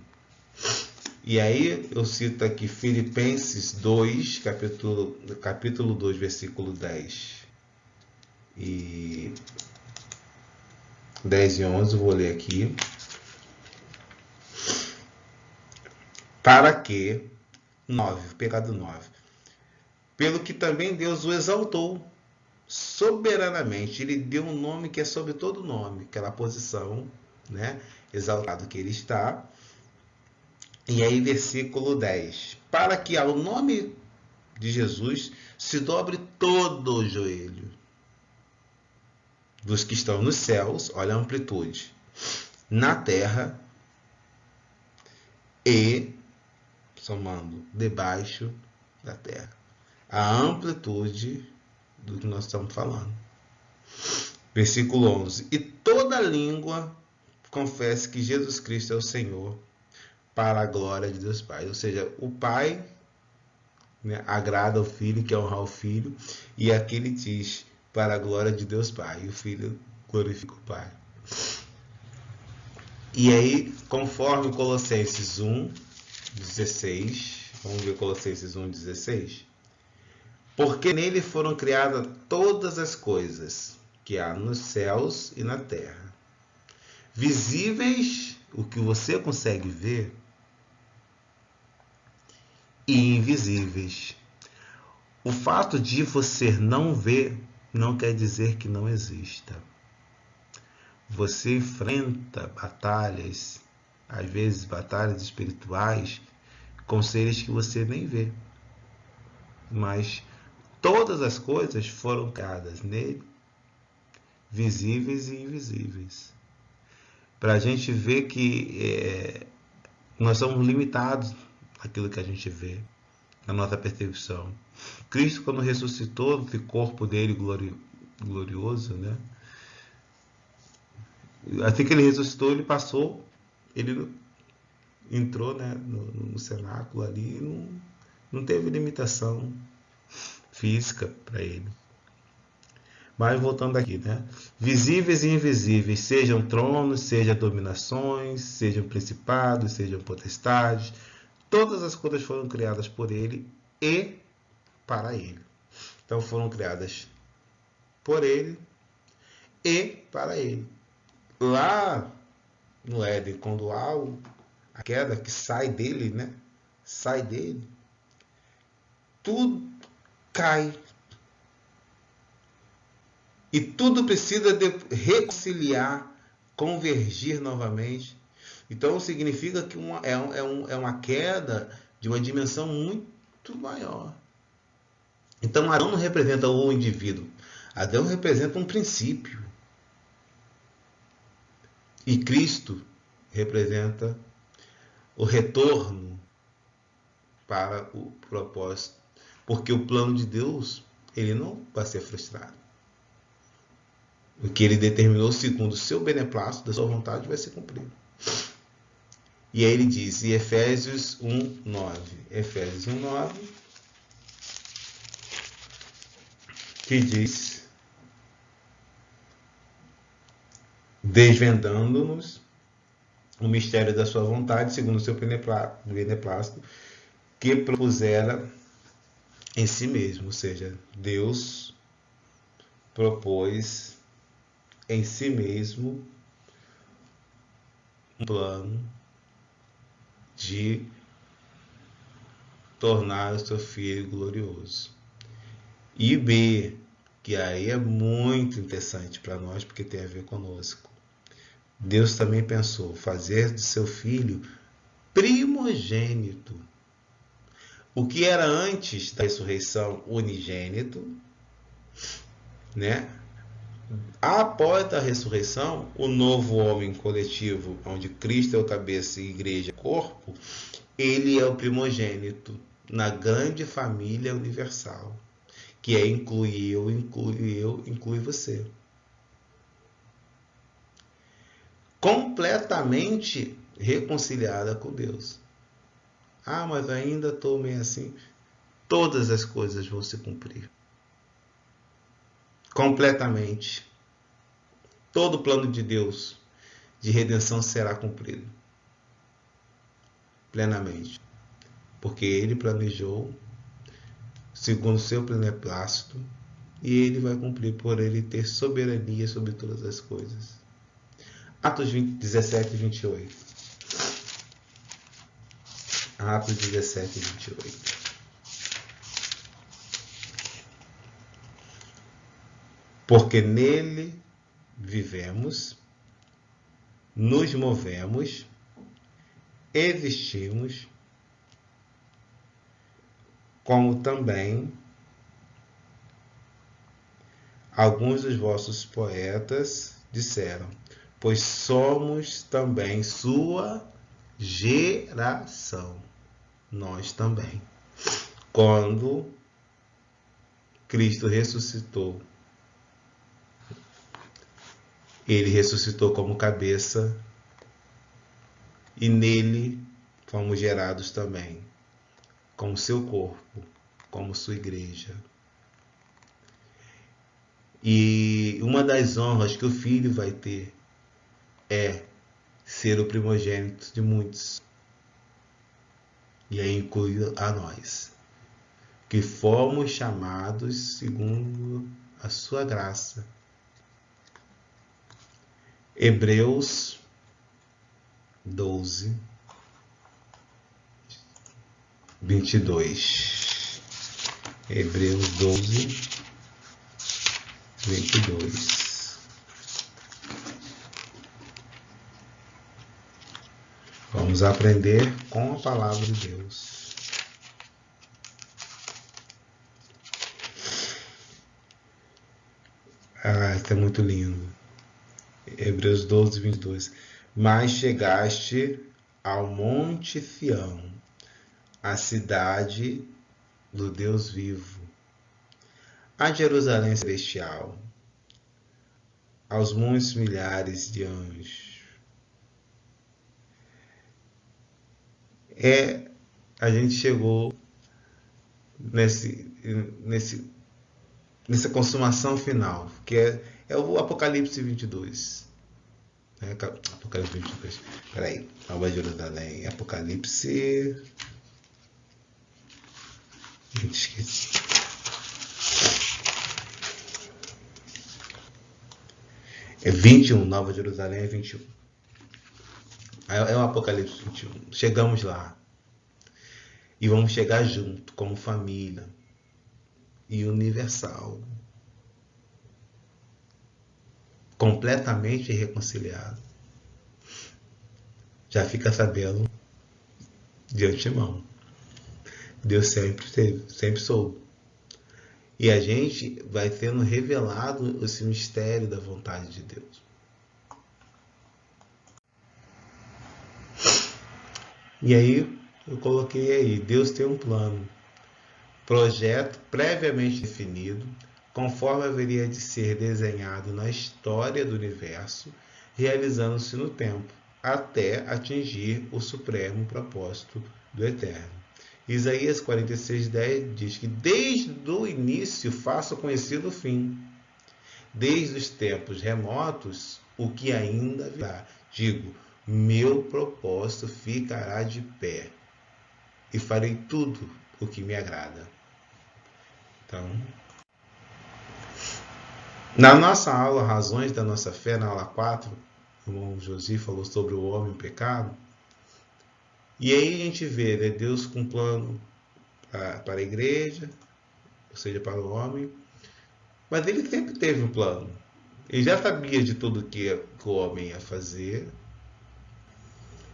E aí eu cito aqui Filipenses 2, capítulo 2, versículo 10 e 11, vou ler aqui. Para que, 9, pecado 9, pelo que também Deus o exaltou soberanamente, ele deu um nome que é sobre todo nome, aquela posição, né, exaltado que ele está. E aí, versículo 10, para que ao nome de Jesus se dobre todo o joelho dos que estão nos céus, olha a amplitude, na terra e, somando, debaixo da terra. A amplitude do que nós estamos falando. Versículo 11, e toda língua confesse que Jesus Cristo é o Senhor, para a glória de Deus Pai. Ou seja, o Pai, né, agrada ao Filho, que é honrar o Filho, e aqui ele diz, para a glória de Deus Pai. E o Filho glorifica o Pai. E aí, conforme Colossenses 1:16, vamos ver Colossenses 1:16. Porque nele foram criadas todas as coisas que há nos céus e na terra, visíveis, o que você consegue ver, e invisíveis. O fato de você não ver não quer dizer que não exista. Você enfrenta batalhas, às vezes batalhas espirituais, com seres que você nem vê. Mas todas as coisas foram criadas nele, visíveis e invisíveis. Para a gente ver que nós somos limitados naquilo que a gente vê, na nossa percepção. Cristo, quando ressuscitou, esse corpo dele glorioso, né? Assim que ele ressuscitou, ele entrou, né, no cenáculo ali e não teve limitação física para ele. Mas voltando aqui, né? Visíveis e invisíveis, sejam tronos, sejam dominações, sejam principados, sejam potestades, todas as coisas foram criadas por ele e para ele. Então foram criadas por ele e para ele. Lá no Éden, quando há a queda que sai dele, né? Sai dele, tudo cai. E tudo precisa de reconciliar, convergir novamente. Então significa que é uma queda de uma dimensão muito maior. Então Adão não representa o indivíduo. Adão representa um princípio. E Cristo representa o retorno para o propósito. Porque o plano de Deus, ele não vai ser frustrado. O que ele determinou segundo o seu beneplácito, da sua vontade, vai ser cumprido. E aí ele diz, em Efésios 1:9. Efésios 1:9, que diz, desvendando-nos o mistério da sua vontade, segundo o seu beneplácito, que propusera em si mesmo. Ou seja, Deus propôs em si mesmo um plano de tornar o seu filho glorioso. E B, que aí é muito interessante para nós, porque tem a ver conosco. Deus também pensou fazer de seu filho primogênito. O que era antes da ressurreição unigênito, né? Após a ressurreição, o novo homem coletivo, onde Cristo é o cabeça e a igreja é o corpo, ele é o primogênito na grande família universal, que é inclui eu, inclui você. Completamente reconciliada com Deus. Ah, mas ainda estou meio assim. Todas as coisas vão se cumprir. Completamente. Todo o plano de Deus de redenção será cumprido. Plenamente. Porque ele planejou segundo o seu beneplácito e ele vai cumprir por ele ter soberania sobre todas as coisas. Atos 17 e 28. Atos 17, 28. Porque nele vivemos, nos movemos, existimos, como também alguns dos vossos poetas disseram, pois somos também sua geração. Nós também. Quando Cristo ressuscitou, ele ressuscitou como cabeça e nele fomos gerados também, como seu corpo, como sua igreja. E uma das honras que o filho vai ter é ser o primogênito de muitos. E aí inclui a nós, que fomos chamados segundo a sua graça. Hebreus 12, 22. Hebreus 12, 22. Vamos aprender com a palavra de Deus. Isso é muito lindo. Hebreus 12, 22. Mas chegaste ao Monte Sião, a cidade do Deus vivo, a Jerusalém celestial, aos muitos milhares de anjos. A gente chegou nessa consumação final, que é o Apocalipse 22. Apocalipse 22. Peraí, Nova Jerusalém. Apocalipse. Esqueci. É 21, Nova Jerusalém é 21. É o Apocalipse 21. Chegamos lá. E vamos chegar junto, como família. E universal. Completamente reconciliado. Já fica sabendo de antemão. Deus sempre soube. E a gente vai tendo revelado esse mistério da vontade de Deus. E aí, eu coloquei aí, Deus tem um plano, projeto previamente definido, conforme haveria de ser desenhado na história do universo, realizando-se no tempo, até atingir o supremo propósito do Eterno. Isaías 46:10 diz que desde o início faço conhecido o fim, desde os tempos remotos o que ainda virá. Digo, meu propósito ficará de pé e farei tudo o que me agrada. Então, na nossa aula Razões da Nossa Fé, na aula 4, o irmão Josi falou sobre o homem e o pecado. E aí a gente vê, né, Deus com um plano para a igreja, ou seja, para o homem. Mas ele sempre teve um plano. Ele já sabia de tudo que o homem ia fazer.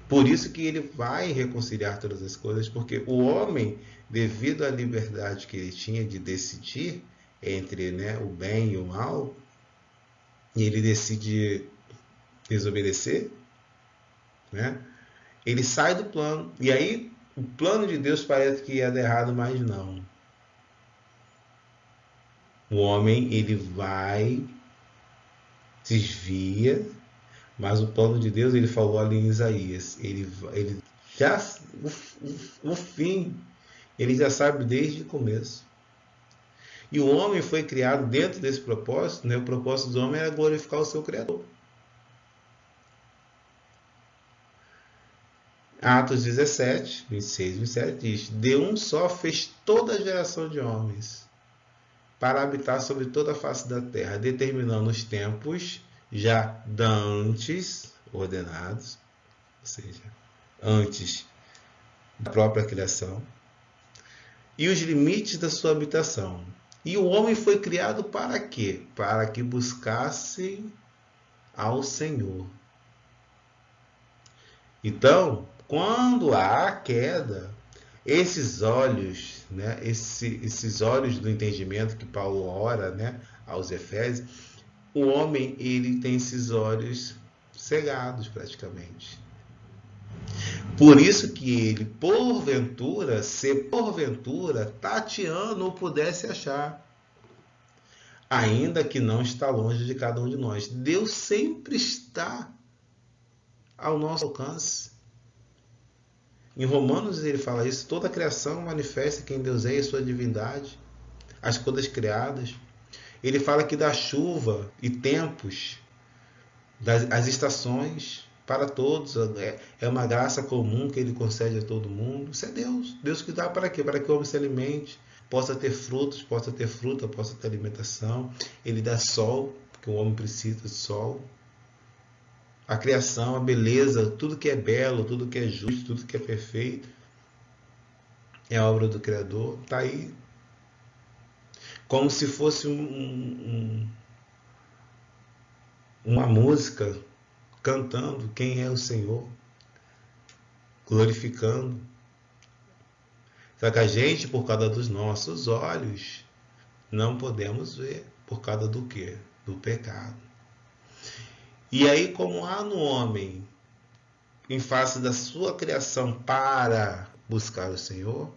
Por isso que ele vai reconciliar todas as coisas, porque o homem, devido à liberdade que ele tinha de decidir entre, né, o bem e o mal, e ele decide desobedecer, né? Ele sai do plano. E aí o plano de Deus parece que ia dar errado, mas não. O homem, ele vai, desvia, mas o plano de Deus, ele falou ali em Isaías, ele já, o fim, ele já sabe desde o começo. E o homem foi criado dentro desse propósito, né? O propósito do homem era glorificar o seu Criador. Atos 17, 26, 27 diz, de um só fez toda a geração de homens, para habitar sobre toda a face da terra, determinando os tempos já dantes ordenados, ou seja, antes da própria criação e os limites da sua habitação. E o homem foi criado para quê? Para que buscasse ao Senhor. Então, quando há a queda, esses olhos, né, esses olhos do entendimento que Paulo ora, né, aos Efésios, o homem ele tem esses olhos cegados praticamente. Por isso que ele, porventura, se porventura tateando o pudesse achar, ainda que não está longe de cada um de nós. Deus sempre está ao nosso alcance. Em Romanos ele fala isso, toda a criação manifesta quem Deus é e a sua divindade, as coisas criadas. Ele fala que dá chuva e tempos, as estações para todos, é uma graça comum que ele concede a todo mundo. Isso é Deus. Deus que dá para quê? Para que o homem se alimente, possa ter frutos, possa ter fruta, possa ter alimentação. Ele dá sol, porque o homem precisa de sol. A criação, a beleza, tudo que é belo, tudo que é justo, tudo que é perfeito, é a obra do Criador. Está aí. Como se fosse uma música cantando quem é o Senhor, glorificando. Só que a gente, por causa dos nossos olhos, não podemos ver. Por causa do quê? Do pecado. E aí, como há no homem, em face da sua criação para buscar o Senhor,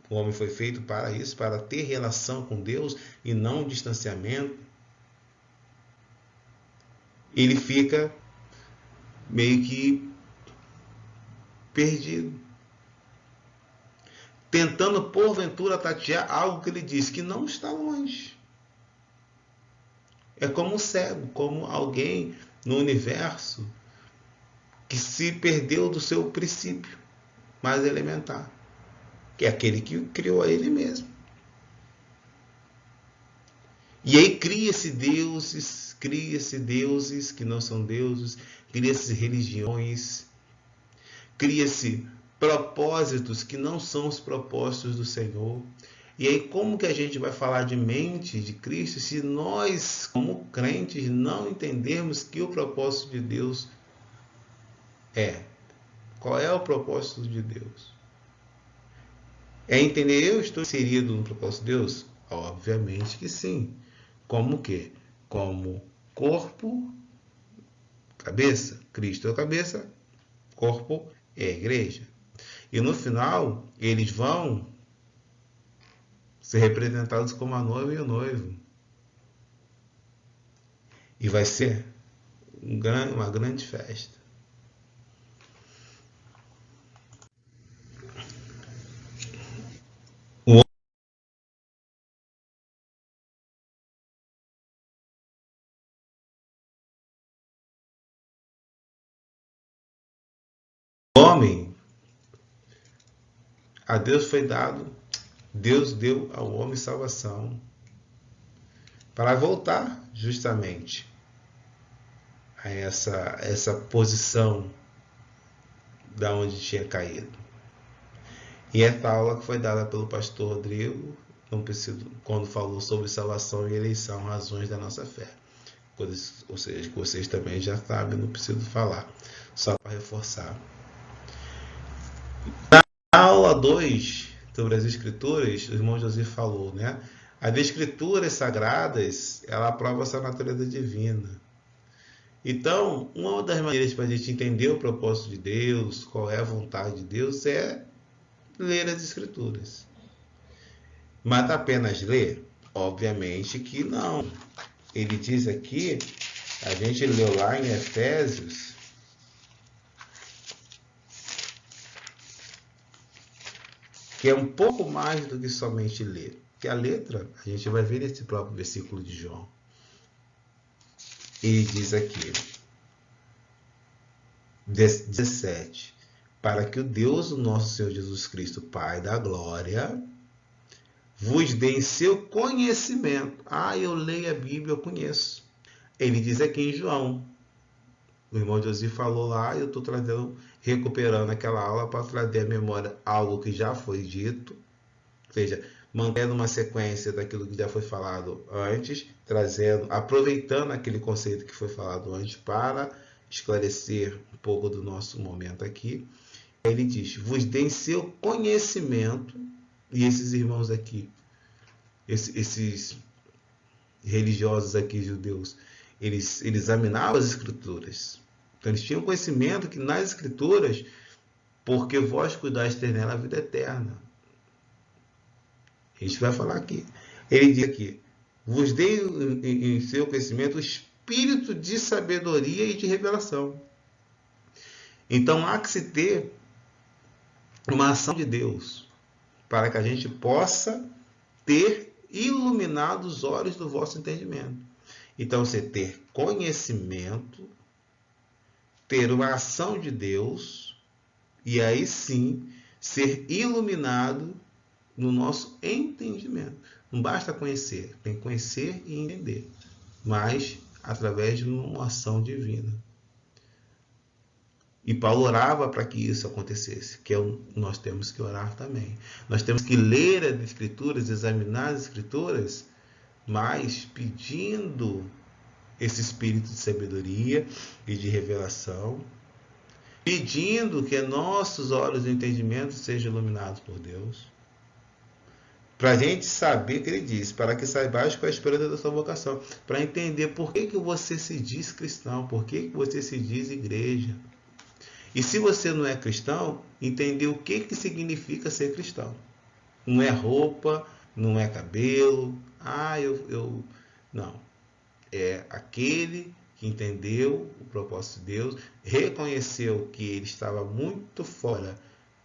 o homem foi feito para isso, para ter relação com Deus e não distanciamento, ele fica meio que perdido, tentando porventura tatear algo que ele diz que não está longe. É como um cego, como alguém no universo que se perdeu do seu princípio mais elementar, que é aquele que criou a ele mesmo. E aí cria-se deuses que não são deuses, cria-se religiões, cria-se propósitos que não são os propósitos do Senhor. E aí como que a gente vai falar de mente de Cristo se nós, como crentes, não entendermos que o propósito de Deus é? Qual é o propósito de Deus? É entender eu estou inserido no propósito de Deus? Obviamente que sim. Como o quê? Como corpo, cabeça. Cristo é a cabeça, corpo é a igreja. E no final, eles vão ser representados como a noiva e o noivo. E vai ser uma grande festa. O homem, a Deus foi dado, Deus deu ao homem salvação para voltar justamente a essa posição da onde tinha caído. E essa aula que foi dada pelo pastor Rodrigo, quando falou sobre salvação e eleição, razões da nossa fé. Ou seja, que vocês também já sabem, não preciso falar, só para reforçar. Na aula 2 sobre as Escrituras, o irmão José falou, né? As Escrituras sagradas, ela aprova essa natureza divina. Então, uma das maneiras para a gente entender o propósito de Deus, qual é a vontade de Deus, é ler as Escrituras. Mas apenas ler? Obviamente que não. Ele diz aqui, a gente leu lá em Efésios, que é um pouco mais do que somente ler. Que a letra, a gente vai ver nesse próprio versículo de João. Ele diz aqui, 17, para que o Deus, o nosso Senhor Jesus Cristo, Pai da glória, vos dê em seu conhecimento. Eu leio a Bíblia, eu conheço. Ele diz aqui em João. O irmão José falou lá, eu estou trazendo recuperando aquela aula para trazer à memória algo que já foi dito, ou seja, mantendo uma sequência daquilo que já foi falado antes, aproveitando aquele conceito que foi falado antes para esclarecer um pouco do nosso momento aqui. Ele diz: vos deem seu conhecimento, e esses irmãos aqui, esses religiosos aqui, judeus, eles examinavam as escrituras. Então eles tinham conhecimento que nas escrituras, porque vós cuidaste nela a vida eterna. A gente vai falar aqui. Ele diz aqui: vos dei em seu conhecimento o espírito de sabedoria e de revelação. Então há que se ter uma ação de Deus para que a gente possa ter iluminado os olhos do vosso entendimento. Então você ter conhecimento, ter uma ação de Deus, e aí sim ser iluminado no nosso entendimento. Não basta conhecer, tem que conhecer e entender, mas através de uma ação divina. E Paulo orava para que isso acontecesse, que nós temos que orar também. Nós temos que ler as Escrituras, examinar as Escrituras, mas pedindo esse espírito de sabedoria e de revelação, pedindo que nossos olhos de entendimento sejam iluminados por Deus, para a gente saber o que ele diz, para que saibais qual é a esperança da sua vocação, para entender por que você se diz cristão, por que você se diz igreja. E se você não é cristão, entender o que significa ser cristão. Não é roupa, não é cabelo. Não. É aquele que entendeu o propósito de Deus, reconheceu que ele estava muito fora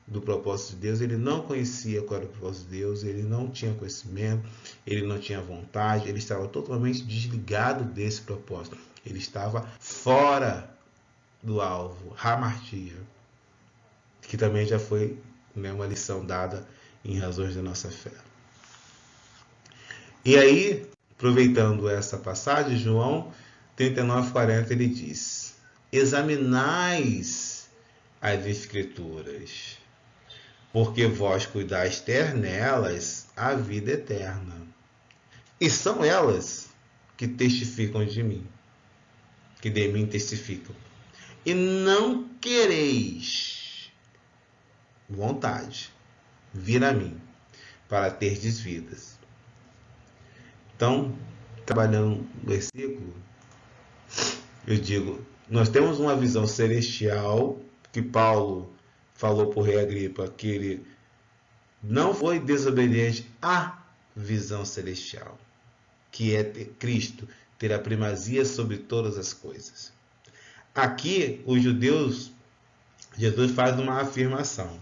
do propósito de Deus, ele não conhecia qual era o propósito de Deus, ele não tinha conhecimento, ele não tinha vontade, ele estava totalmente desligado desse propósito. Ele estava fora do alvo, hamartia, que também já foi, né, uma lição dada em razões da nossa fé. E aí, aproveitando essa passagem, João 39:40, ele diz: examinais as Escrituras, porque vós cuidais ter nelas a vida eterna. E são elas que testificam de mim, que de mim testificam. E não quereis, vontade, vir a mim, para terdes vidas. Então, trabalhando no versículo, eu digo, nós temos uma visão celestial, que Paulo falou para o rei Agripa, que ele não foi desobediente à visão celestial, que é ter Cristo, ter a primazia sobre todas as coisas. Aqui, os judeus, Jesus faz uma afirmação,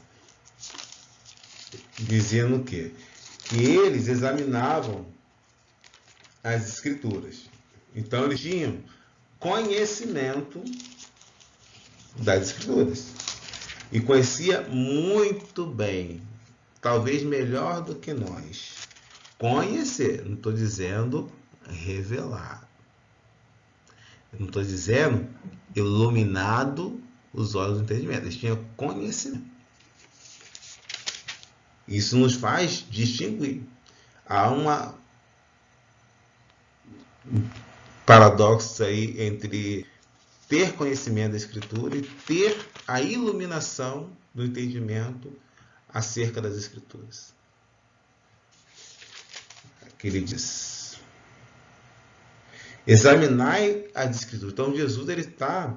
dizendo o quê? Que eles examinavam as Escrituras. Então, eles tinham conhecimento das Escrituras. E conhecia muito bem, talvez melhor do que nós. Conhecer, não estou dizendo revelar. Não estou dizendo iluminado os olhos do entendimento. Eles tinham conhecimento. Isso nos faz distinguir. Há um paradoxo aí entre ter conhecimento da Escritura e ter a iluminação do entendimento acerca das Escrituras. Aqui ele diz: examinai as Escrituras. Então Jesus ele está,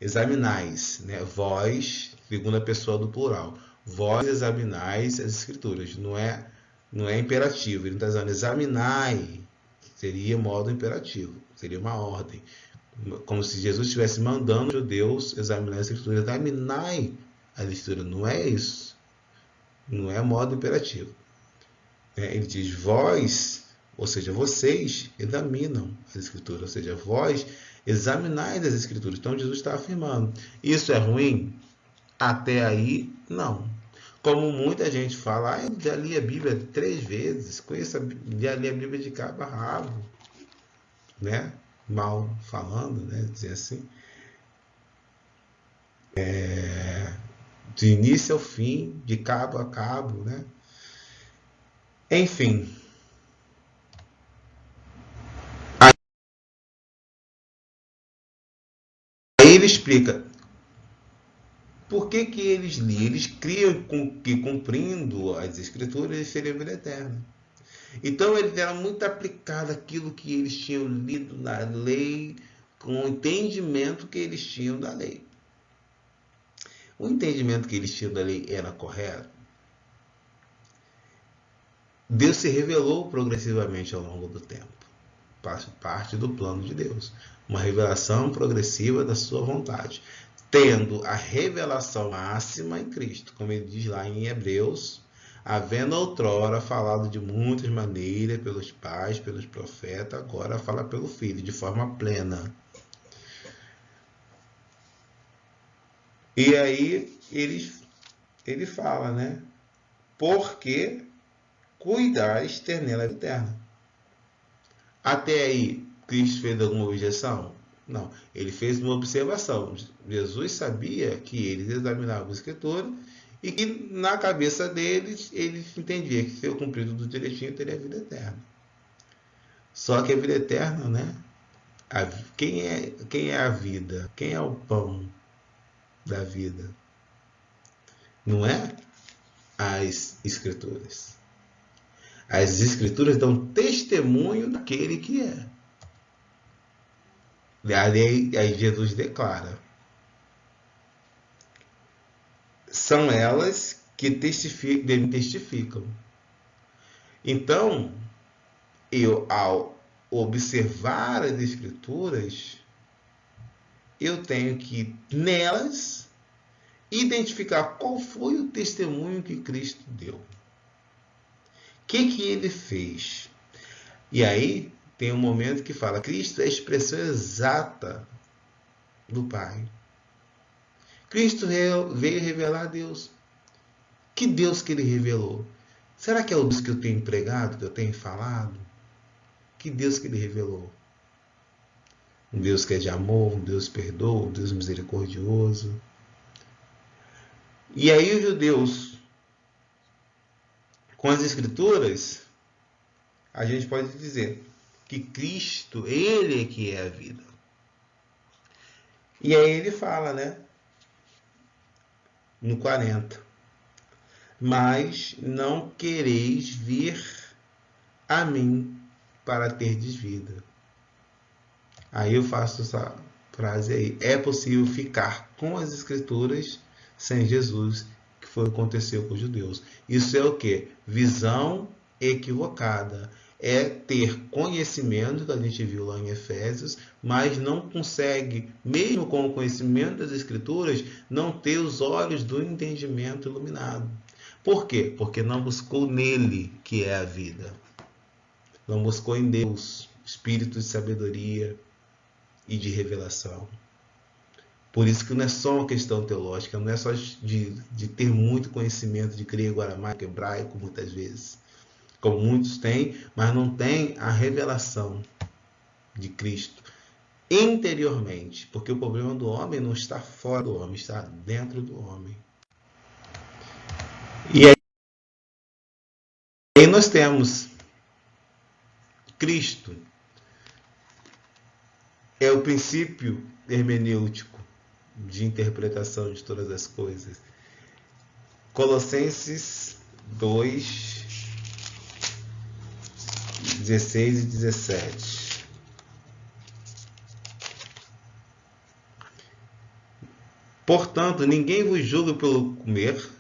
examinais, né? Vós, segunda pessoa do plural, vós examinais as Escrituras. Não é imperativo. Ele não está dizendo examinai, seria modo imperativo, seria uma ordem, como se Jesus estivesse mandando os judeus examinar as Escrituras. Examinai as Escrituras. Não é isso. Não é modo imperativo. Ele diz vós, ou seja, vocês examinam as Escrituras, ou seja, vós examinais as Escrituras. Então Jesus está afirmando. Isso é ruim? Até aí, não. Como muita gente fala, eu já li a Bíblia 3 vezes, já li a Bíblia de cabo a rabo, né? Mal falando, né? Dizer assim. de início ao fim, de cabo a cabo, né? Enfim, aí ele explica por que que eles liam. Eles criam que cumprindo as escrituras eles teriam a vida eterna. Então eles eram muito aplicados aquilo que eles tinham lido na lei, com o entendimento que eles tinham da lei. O entendimento que eles tinham da lei era correto? Deus se revelou progressivamente ao longo do tempo. Faz parte do plano de Deus. Uma revelação progressiva da sua vontade. Tendo a revelação máxima em Cristo, como ele diz lá em Hebreus, havendo outrora falado de muitas maneiras pelos pais, pelos profetas, agora fala pelo Filho, de forma plena. E aí ele fala, né? Porque cuidares ter nela a vida eterna. Até aí, Cristo fez alguma objeção? Não. Ele fez uma observação. Jesus sabia que eles examinavam a Escritura e que na cabeça deles, eles entendiam que se eu cumprir tudo direitinho, eu teria a vida eterna. Só que a vida eterna, né? Quem é a vida? Quem é o pão da vida? Não é as Escrituras. As Escrituras dão testemunho daquele que é. Aí Jesus declara: são elas que testificam. Então, eu, ao observar as Escrituras, eu tenho que, nelas, identificar qual foi o testemunho que Cristo deu. O que ele fez? E aí, tem um momento que fala: Cristo é a expressão exata do Pai. Cristo veio revelar a Deus. Que Deus que ele revelou? Será que é o Deus que eu tenho pregado, que eu tenho falado? Que Deus que ele revelou? Um Deus que é de amor, um Deus que perdoa, um Deus misericordioso. E aí os judeus, com as Escrituras, a gente pode dizer que Cristo, ele é que é a vida. E aí ele fala, né? No 40. Mas não quereis vir a mim para terdes vida. Aí eu faço essa frase aí. É possível ficar com as Escrituras sem Jesus, que foi o que aconteceu com os judeus. Isso é o quê? Visão equivocada. É ter conhecimento, que a gente viu lá em Efésios, mas não consegue, mesmo com o conhecimento das Escrituras, não ter os olhos do entendimento iluminado. Por quê? Porque não buscou nele, que é a vida. Não buscou em Deus, espírito de sabedoria e de revelação. Por isso que não é só uma questão teológica, não é só de ter muito conhecimento de grego, aramaico, hebraico, muitas vezes. Como muitos têm, mas não tem a revelação de Cristo interiormente. Porque o problema do homem não está fora do homem, está dentro do homem. E aí nós temos Cristo. É o princípio hermenêutico de interpretação de todas as coisas. Colossenses 2, 16 e 17. Portanto, ninguém vos julga pelo comer.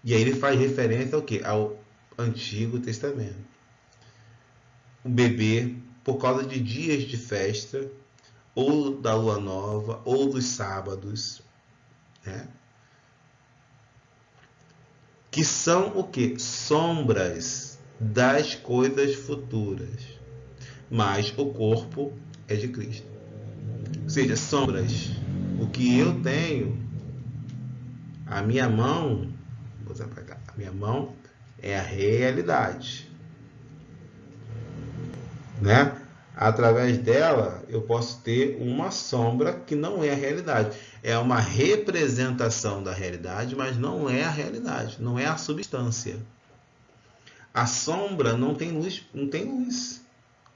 E aí ele faz referência ao quê? Ao Antigo Testamento. O beber por causa de dias de festa, ou da lua nova, ou dos sábados, né? Que são o quê? Sombras das coisas futuras. Mas o corpo é de Cristo. Ou seja, sombras. O que eu tenho, a minha mão, vou usar para cá, a minha mão é a realidade, né? Através dela eu posso ter uma sombra que não é a realidade. É uma representação da realidade, mas não é a realidade, não é a substância. A sombra não tem luz, não tem luz.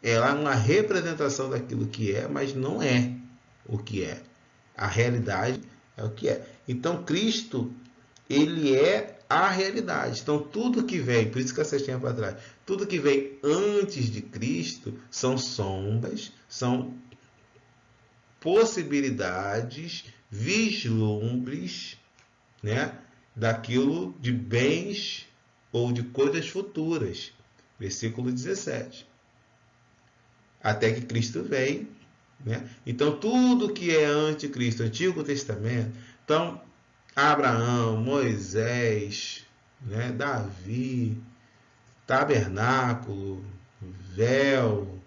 Ela é uma representação daquilo que é, mas não é o que é. A realidade é o que é. Então Cristo, ele é a realidade. Então tudo que vem, por isso que essa tempo atrás, tudo que vem antes de Cristo são sombras, são possibilidades, vislumbres, né, daquilo de bens ou de coisas futuras. Versículo 17. Até que Cristo vem, né? Então tudo que é anticristo, Antigo Testamento, então Abraão, Moisés, né, Davi, tabernáculo, véu,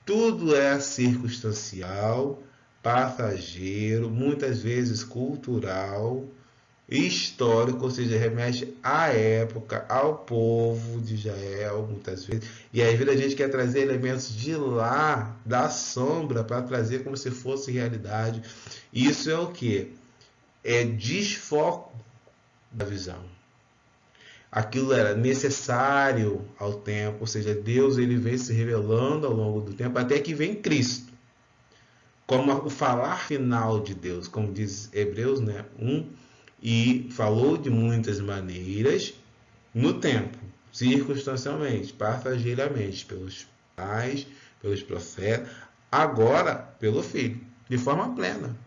tudo é circunstancial, passageiro, muitas vezes cultural, histórico, ou seja, remete à época, ao povo de Israel, muitas vezes. E às vezes a gente quer trazer elementos de lá, da sombra, para trazer como se fosse realidade. Isso é o que? É desfoco da visão. Aquilo era necessário ao tempo, ou seja, Deus ele vem se revelando ao longo do tempo, até que vem Cristo. Como o falar final de Deus, como diz Hebreus, né, 1, e falou de muitas maneiras no tempo, circunstancialmente, passageiramente, pelos pais, pelos profetas, agora pelo Filho, de forma plena.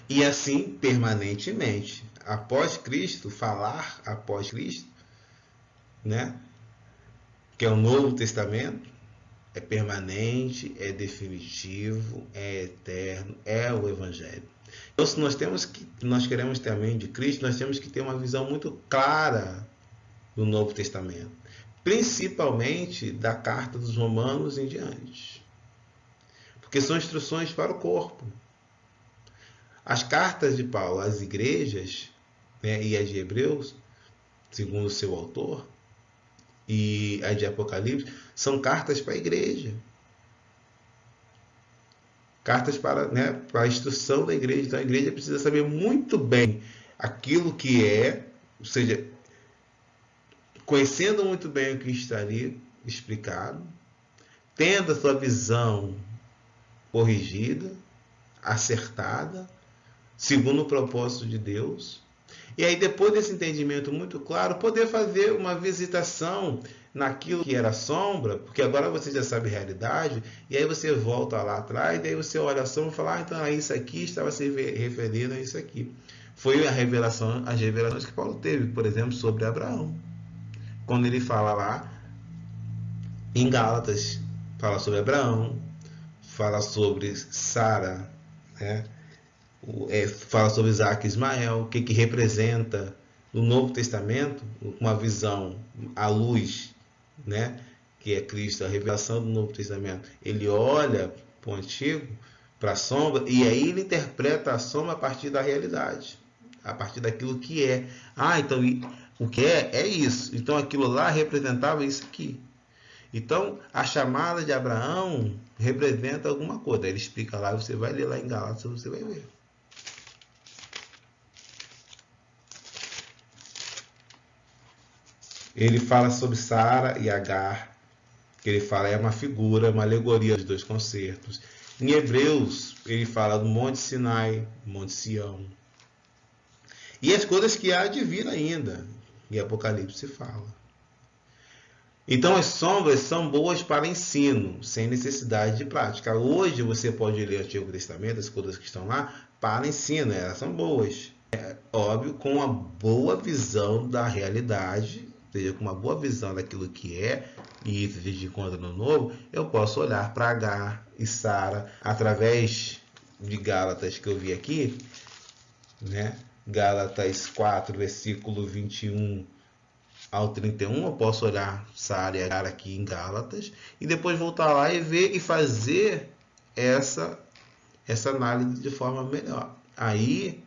E assim permanentemente. Após Cristo, falar após Cristo, né, que é o Novo Testamento, é permanente, é definitivo, é eterno, é o Evangelho. Então, se nós queremos também de Cristo, nós temos que ter uma visão muito clara do Novo Testamento, principalmente da carta dos Romanos em diante, porque são instruções para o corpo. As cartas de Paulo às igrejas, né, e as de Hebreus, segundo o seu autor, e as de Apocalipse, são cartas para a igreja. Cartas para, né, para a instrução da igreja. Então a igreja precisa saber muito bem aquilo que é, ou seja, conhecendo muito bem o que está ali explicado, tendo a sua visão corrigida, acertada, segundo o propósito de Deus. E aí, depois desse entendimento muito claro, poder fazer uma visitação naquilo que era sombra, porque agora você já sabe a realidade, e aí você volta lá atrás, e aí você olha a sombra e fala, então isso aqui estava se referindo a isso aqui. Foi a revelação, as revelações que Paulo teve, por exemplo, sobre Abraão. Quando ele fala lá em Gálatas, fala sobre Abraão, fala sobre Sara, né? Fala sobre Isaac e Ismael, o que representa no Novo Testamento, uma visão à luz, né, que é Cristo, a revelação do Novo Testamento. Ele olha para o Antigo, para a sombra, e aí ele interpreta a sombra a partir da realidade, a partir daquilo que é. Então o que é isso. Então aquilo lá representava isso aqui. Então a chamada de Abraão representa alguma coisa. Ele explica lá, você vai ler lá em Gálatas, você vai ver. Ele fala sobre Sara e Agar, que ele fala é uma figura, uma alegoria dos dois concertos. Em Hebreus, ele fala do Monte Sinai, Monte Sião. E as coisas que há de vir ainda, em Apocalipse fala. Então as sombras são boas para ensino, sem necessidade de prática. Hoje você pode ler o Antigo Testamento, as coisas que estão lá, para ensino, elas são boas. É óbvio, com uma boa visão da realidade, ou seja, com uma boa visão daquilo que é, e isso de encontro no novo, eu posso olhar para Agar e Sara através de Gálatas que eu vi aqui, né? Gálatas 4, versículo 21 ao 31, eu posso olhar Sara e Agar aqui em Gálatas, e depois voltar lá e ver e fazer essa análise de forma melhor. Aí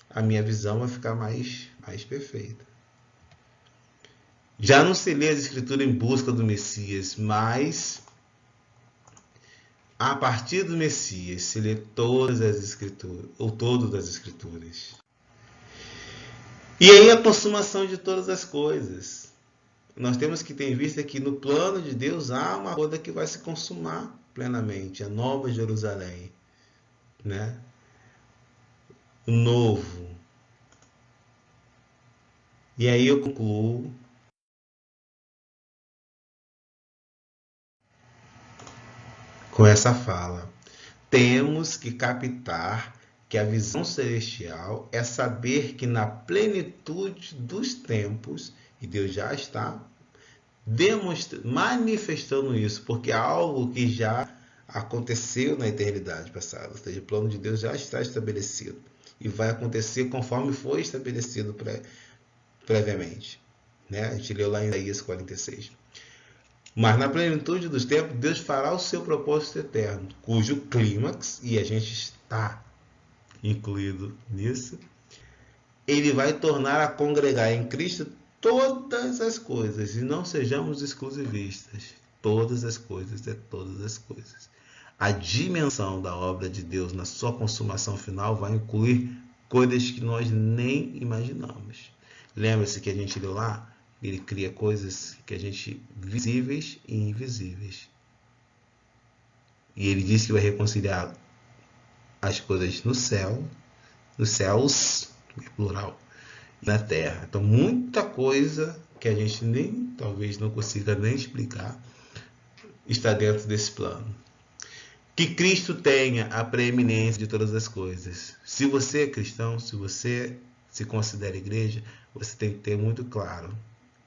a minha visão vai ficar mais perfeita. Já não se lê as Escrituras em busca do Messias, mas A partir do Messias se lê todas as Escrituras, ou todo das Escrituras. E aí a consumação de todas as coisas. Nós temos que ter em vista que no plano de Deus há uma coisa que vai se consumar plenamente, a Nova Jerusalém, né? O novo. E aí eu concluo com essa fala. Temos que captar que a visão celestial é saber que na plenitude dos tempos, e Deus já está manifestando isso, porque é algo que já aconteceu na eternidade passada, ou seja, o plano de Deus já está estabelecido e vai acontecer conforme foi estabelecido previamente. Né? A gente leu lá em Isaías 46. Mas na plenitude dos tempos, Deus fará o seu propósito eterno, cujo clímax, e a gente está incluído nisso, ele vai tornar a congregar em Cristo todas as coisas, e não sejamos exclusivistas. Todas as coisas é todas as coisas. A dimensão da obra de Deus na sua consumação final vai incluir coisas que nós nem imaginamos. Lembra-se que a gente leu lá? Ele cria coisas que a gente visíveis e invisíveis. E ele diz que vai reconciliar as coisas no céu, nos céus, plural, e na terra. Então, muita coisa que a gente nem, talvez não consiga nem explicar, está dentro desse plano. Que Cristo tenha a preeminência de todas as coisas. Se você é cristão, se você se considera igreja, você tem que ter muito claro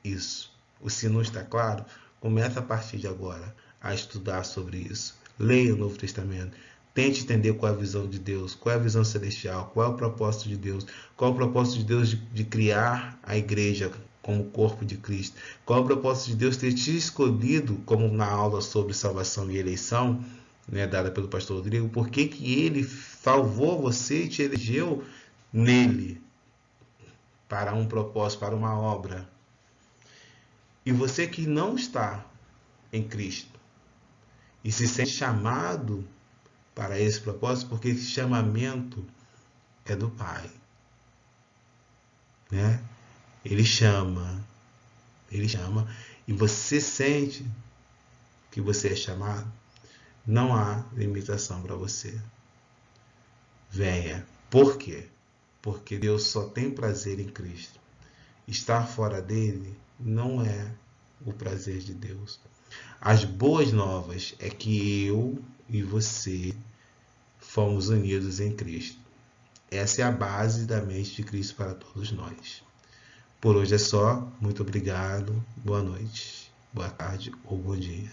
isso. Se não está claro, comece a partir de agora a estudar sobre isso. Leia o Novo Testamento. Tente entender qual é a visão de Deus, qual é a visão celestial, qual é o propósito de Deus, qual é o propósito de Deus de criar a igreja como corpo de Cristo, qual é o propósito de Deus ter te escolhido, como na aula sobre salvação e eleição, né, dada pelo pastor Rodrigo, por que ele salvou você e te elegeu nele para um propósito, para uma obra. E você que não está em Cristo e se sente chamado para esse propósito, porque esse chamamento é do Pai, né? Ele chama, e você sente que você é chamado, não há limitação para você. Venha. Por quê? Porque Deus só tem prazer em Cristo. Estar fora dele não é o prazer de Deus. As boas novas é que eu e você fomos unidos em Cristo. Essa é a base da mente de Cristo para todos nós. Por hoje é só. Muito obrigado. Boa noite, boa tarde ou bom dia.